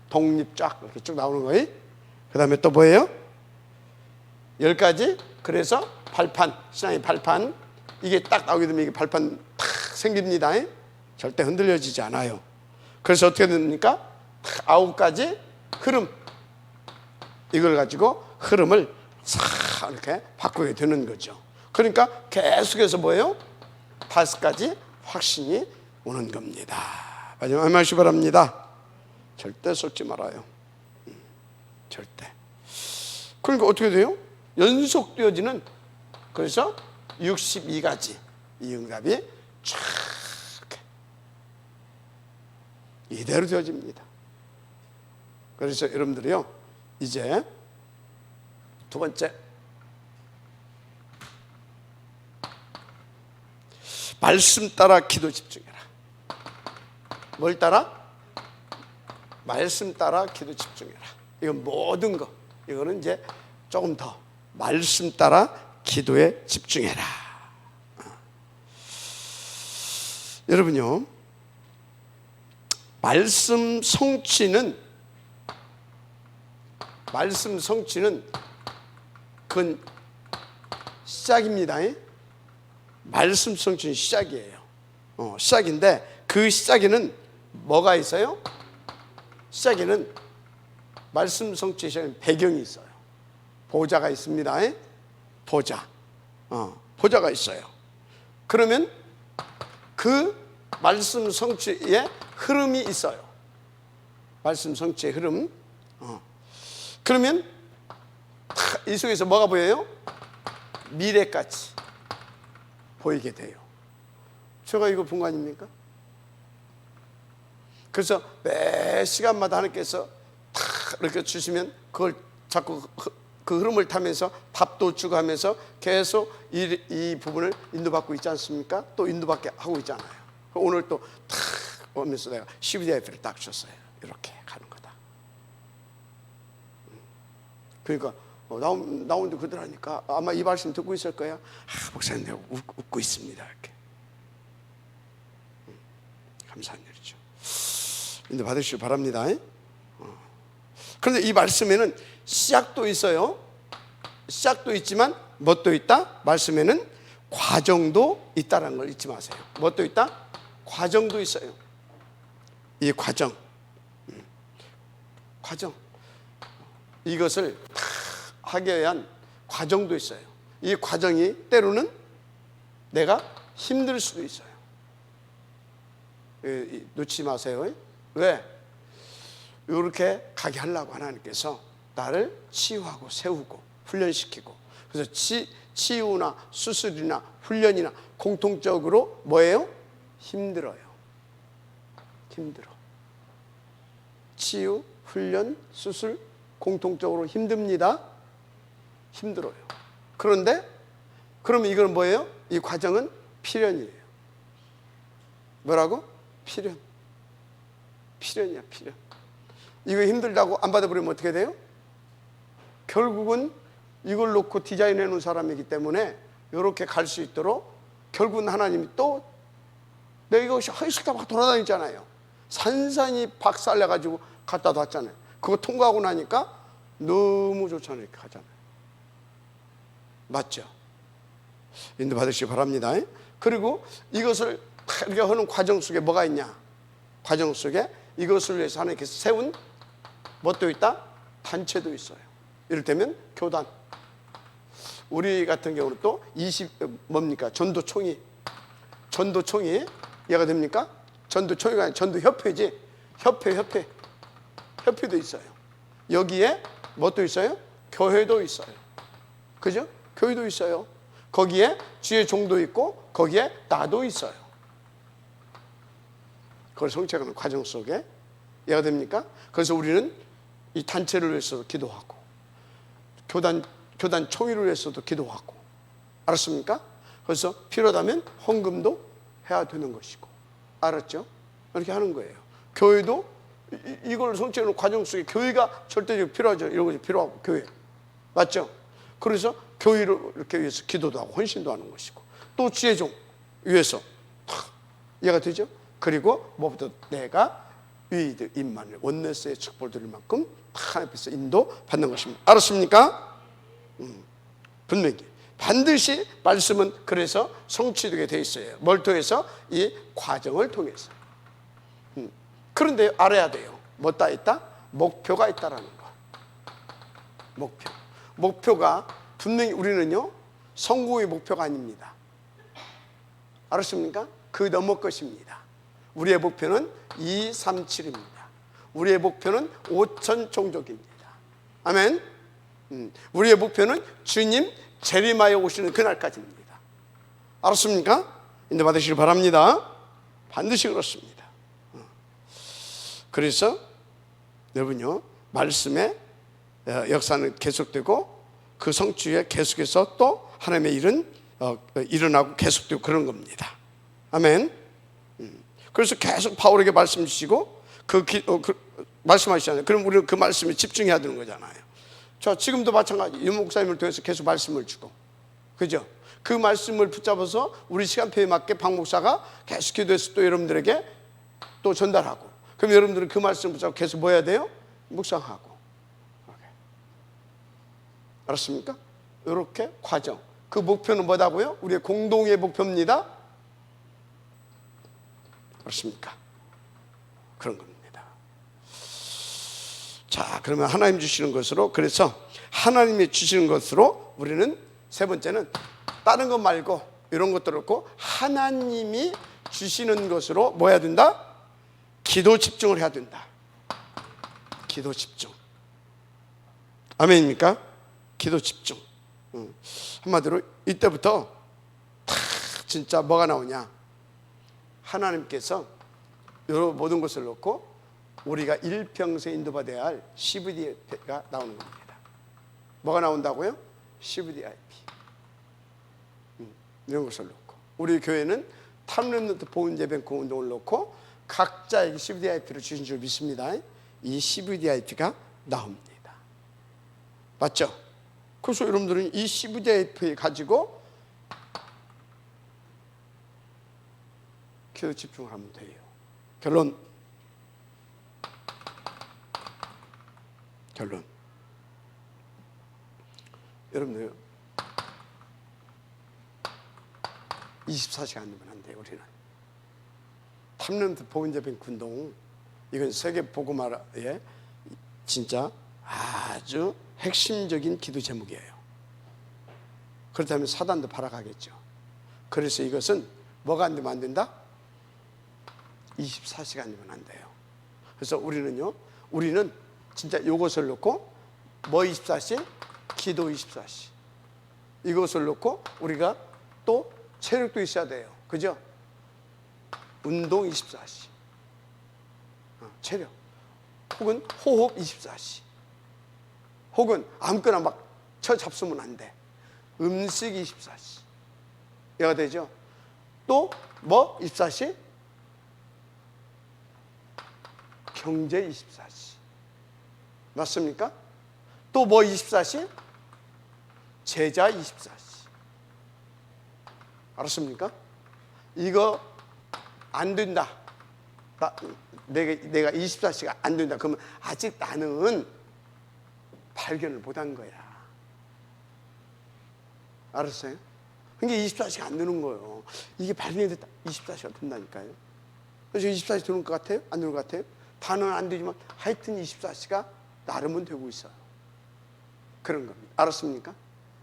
독립 쫙 이렇게 쭉 나오는 거예요. 그 다음에 또 뭐예요? 10가지. 그래서 발판, 신앙의 발판, 이게 딱 나오게 되면 이게 발판 탁 생깁니다. 절대 흔들려지지 않아요. 그래서 어떻게 됩니까? 9가지 흐름, 이걸 가지고 흐름을 싹 이렇게 바꾸게 되는 거죠. 그러니까 계속해서 뭐예요? 5가지 확신이 오는 겁니다. 마지막 말씀 바랍니다. 절대 쏟지 말아요. 절대. 그러니까 어떻게 돼요? 연속되어지는, 그래서 62가지 이 응답이 쫙 이대로 되어집니다. 그래서 여러분들이요, 이제 두 번째, 말씀 따라 기도 집중해라. 뭘 따라? 말씀 따라 기도 집중해라. 이건 모든 거, 이거는 이제 조금 더 말씀 따라 기도에 집중해라. 여러분요, 말씀 성취는 그건 시작입니다. 말씀 성취는 시작이에요. 시작인데 그 시작에는 뭐가 있어요? 시작에는 말씀 성취의 시작에는 배경이 있어요. 보좌가 있습니다. 보좌가 있어요. 그러면 그 말씀 성취의 흐름이 있어요. 말씀 성취의 흐름. 그러면 이 속에서 뭐가 보여요? 미래까지 보이게 돼요. 제가 이거 본 거 아닙니까? 그래서 매 시간마다 하나님께서 탁 이렇게 주시면 그걸 자꾸 그 흐름을 타면서 답도 주고 하면서 계속 이 부분을 인도받고 있지 않습니까? 또 인도받게 하고 있잖아요. 오늘 또 탁 오면서 내가 CVDIP를 딱 줬어요. 이렇게 가는 거다. 그러니까 나오는데 그들 하니까 아마 이 말씀 듣고 있을 거야. 목사님 내가 웃고 있습니다. 이렇게. 감사한 일이죠. 인도 받으시기 바랍니다. 그런데 이 말씀에는 시작도 있어요. 시작도 있지만 뭣도 있다? 말씀에는 과정도 있다는 걸 잊지 마세요. 뭣도 있다? 과정도 있어요. 이 과정, 이것을 다 하기 위한 과정도 있어요. 이 과정이 때로는 내가 힘들 수도 있어요. 놓치지 마세요. 왜? 이렇게 가게 하려고 하나님께서 나를 치유하고 세우고 훈련시키고, 그래서 치유나 수술이나 훈련이나 공통적으로 뭐예요? 힘들어요. 힘들어. 치유, 훈련, 수술 공통적으로 힘듭니다. 힘들어요. 그런데 그러면 이건 뭐예요? 이 과정은 필연이에요. 뭐라고? 필연이야, 필연. 이거 힘들다고 안 받아버리면 어떻게 돼요? 결국은 이걸 놓고 디자인해 놓은 사람이기 때문에 이렇게 갈 수 있도록 결국은 하나님이 또 내가 이것이 허위실다 막 돌아다니잖아요. 산산이 박살내가지고 갖다 놨잖아요. 그거 통과하고 나니까 너무 좋잖아요. 이렇게 가잖아요. 맞죠? 인도 받으시기 바랍니다. 그리고 이것을 이렇게 하는 과정 속에 뭐가 있냐? 과정 속에 이것을 위해서 하나님께서 세운 뭣도 있다? 단체도 있어요. 이를테면 교단. 우리 같은 경우는 또 뭡니까? 전도총회. 이해가 됩니까? 전도총회가 아니라 전도협회지. 협회도 있어요. 여기에 뭣도 있어요? 교회도 있어요. 그죠? 교회도 있어요. 거기에 주의 종도 있고 거기에 나도 있어요. 그걸 성취하는 과정 속에 이해가 됩니까? 그래서 우리는 이 단체를 위해서도 기도하고 교단 총회를 위해서도 기도하고, 알았습니까? 그래서 필요하다면 헌금도 해야 되는 것이고, 알았죠? 이렇게 하는 거예요. 교회도 이걸 성취하는 과정 속에 교회가 절대적으로 필요하죠. 이런 것이 필요하고, 교회. 맞죠? 그래서 교회를 이렇게 위해서 기도도 하고 헌신도 하는 것이고, 또 지혜종 위해서 이해가 되죠? 그리고 무엇보다 내가 위드 임만을 원네스의 축복을 드릴 만큼 하나님 앞에서 인도 받는 것입니다. 알았습니까? 분명히 반드시 말씀은 그래서 성취되게 돼 있어요. 뭘 통해서? 이 과정을 통해서. 그런데 알아야 돼요. 뭐 따 있다? 목표가 있다라는 거. 목표가 분명히 우리는요 성공의 목표가 아닙니다. 알았습니까? 그 넘어 것입니다. 우리의 목표는 237입니다. 우리의 목표는 5천 종족입니다. 아멘. 우리의 목표는 주님 재림하여 오시는 그날까지입니다. 알았습니까? 인도 받으시길 바랍니다. 반드시 그렇습니다. 그래서 여러분요 말씀의 역사는 계속되고 그 성취에 계속해서 또 하나님의 일은 일어나고 계속되고 그런 겁니다. 아멘. 그래서 계속 바울에게 말씀 주시고 말씀하시잖아요. 그럼 우리는 그 말씀에 집중해야 되는 거잖아요. 자, 지금도 마찬가지. 유 목사님을 통해서 계속 말씀을 주고, 그죠? 그 말씀을 붙잡아서 우리 시간표에 맞게 박 목사가 계속 기도해서 또 여러분들에게 또 전달하고, 그럼 여러분들은 그 말씀을 붙잡고 계속 뭐 해야 돼요? 묵상하고. 알았습니까? 이렇게 과정. 그 목표는 뭐다고요? 우리의 공동의 목표입니다. 알았습니까? 그런 겁니다. 자, 그러면 하나님 주시는 것으로, 그래서 하나님이 주시는 것으로 우리는 세 번째는 다른 것 말고 이런 것들 없고 하나님이 주시는 것으로 뭐 해야 된다? 기도 집중을 해야 된다. 기도 집중. 아멘입니까? 기도 집중. 한마디로 이때부터 다 진짜 뭐가 나오냐? 하나님께서 여러 모든 것을 놓고 우리가 일평생 인도받아야 할 CVDIP가 나오는 겁니다. 뭐가 나온다고요? CVDIP. 이런 것을 놓고 우리 교회는 탐렘넌트 보훈예배권 운동을 놓고 각자에게 CVDIP를 주신 줄 믿습니다. 이 CVDIP가 나옵니다. 맞죠? 그래서 여러분들은 이 CVDIP 가지고 기도 집중을 하면 돼요. 결론. 여러분들 24시간 되면 안 돼요. 우리는 탐렘넌트 보훈예배권 운동, 이건 세계 복음화의 진짜 아주 핵심적인 기도 제목이에요. 그렇다면 사단도 팔아가겠죠. 그래서 이것은 뭐가 안 되면 안 된다? 24시간 되면 안 돼요. 그래서 우리는 진짜 이것을 놓고 뭐 24시? 기도 24시. 이것을 놓고 우리가 또 체력도 있어야 돼요. 그죠? 운동 24시. 체력. 혹은 호흡 24시. 혹은 아무거나 막 쳐 잡수면 안 돼. 음식 24시. 이해가 되죠? 또 뭐 24시? 경제 24시. 맞습니까? 또 뭐 24시? 제자 24시. 알았습니까? 이거 안 된다. 내가 24시가 안 된다. 그러면 아직 나는 발견을 못한 거야. 알았어요? 그게 24시가 안 되는 거예요. 이게 발견이 됐다. 24시가 된다니까요. 그래서 24시 되는 것 같아요? 안 되는 것 같아요? 다는 안 되지만 하여튼 24시가 나름은 되고 있어요. 그런 겁니다. 알았습니까?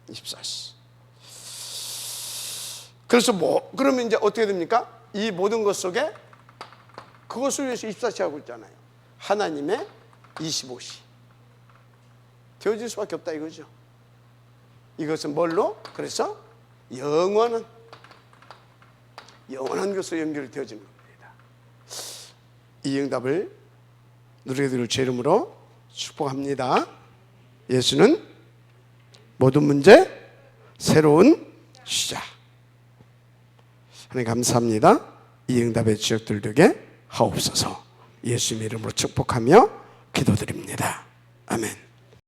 24시. 그래서 그러면 이제 어떻게 됩니까? 이 모든 것 속에 그것을 위해서 24시 하고 있잖아요. 하나님의 25시. 되어질 수밖에 없다 이거죠. 이것은 뭘로? 그래서 영원한 것으로 연결이 되어지는 겁니다. 이 응답을 누리게 될 제 이름으로 축복합니다. 예수는 모든 문제 새로운 시작. 하나님 감사합니다. 이 응답의 지역들 되게 하옵소서. 예수님 이름으로 축복하며 기도드립니다. 아멘.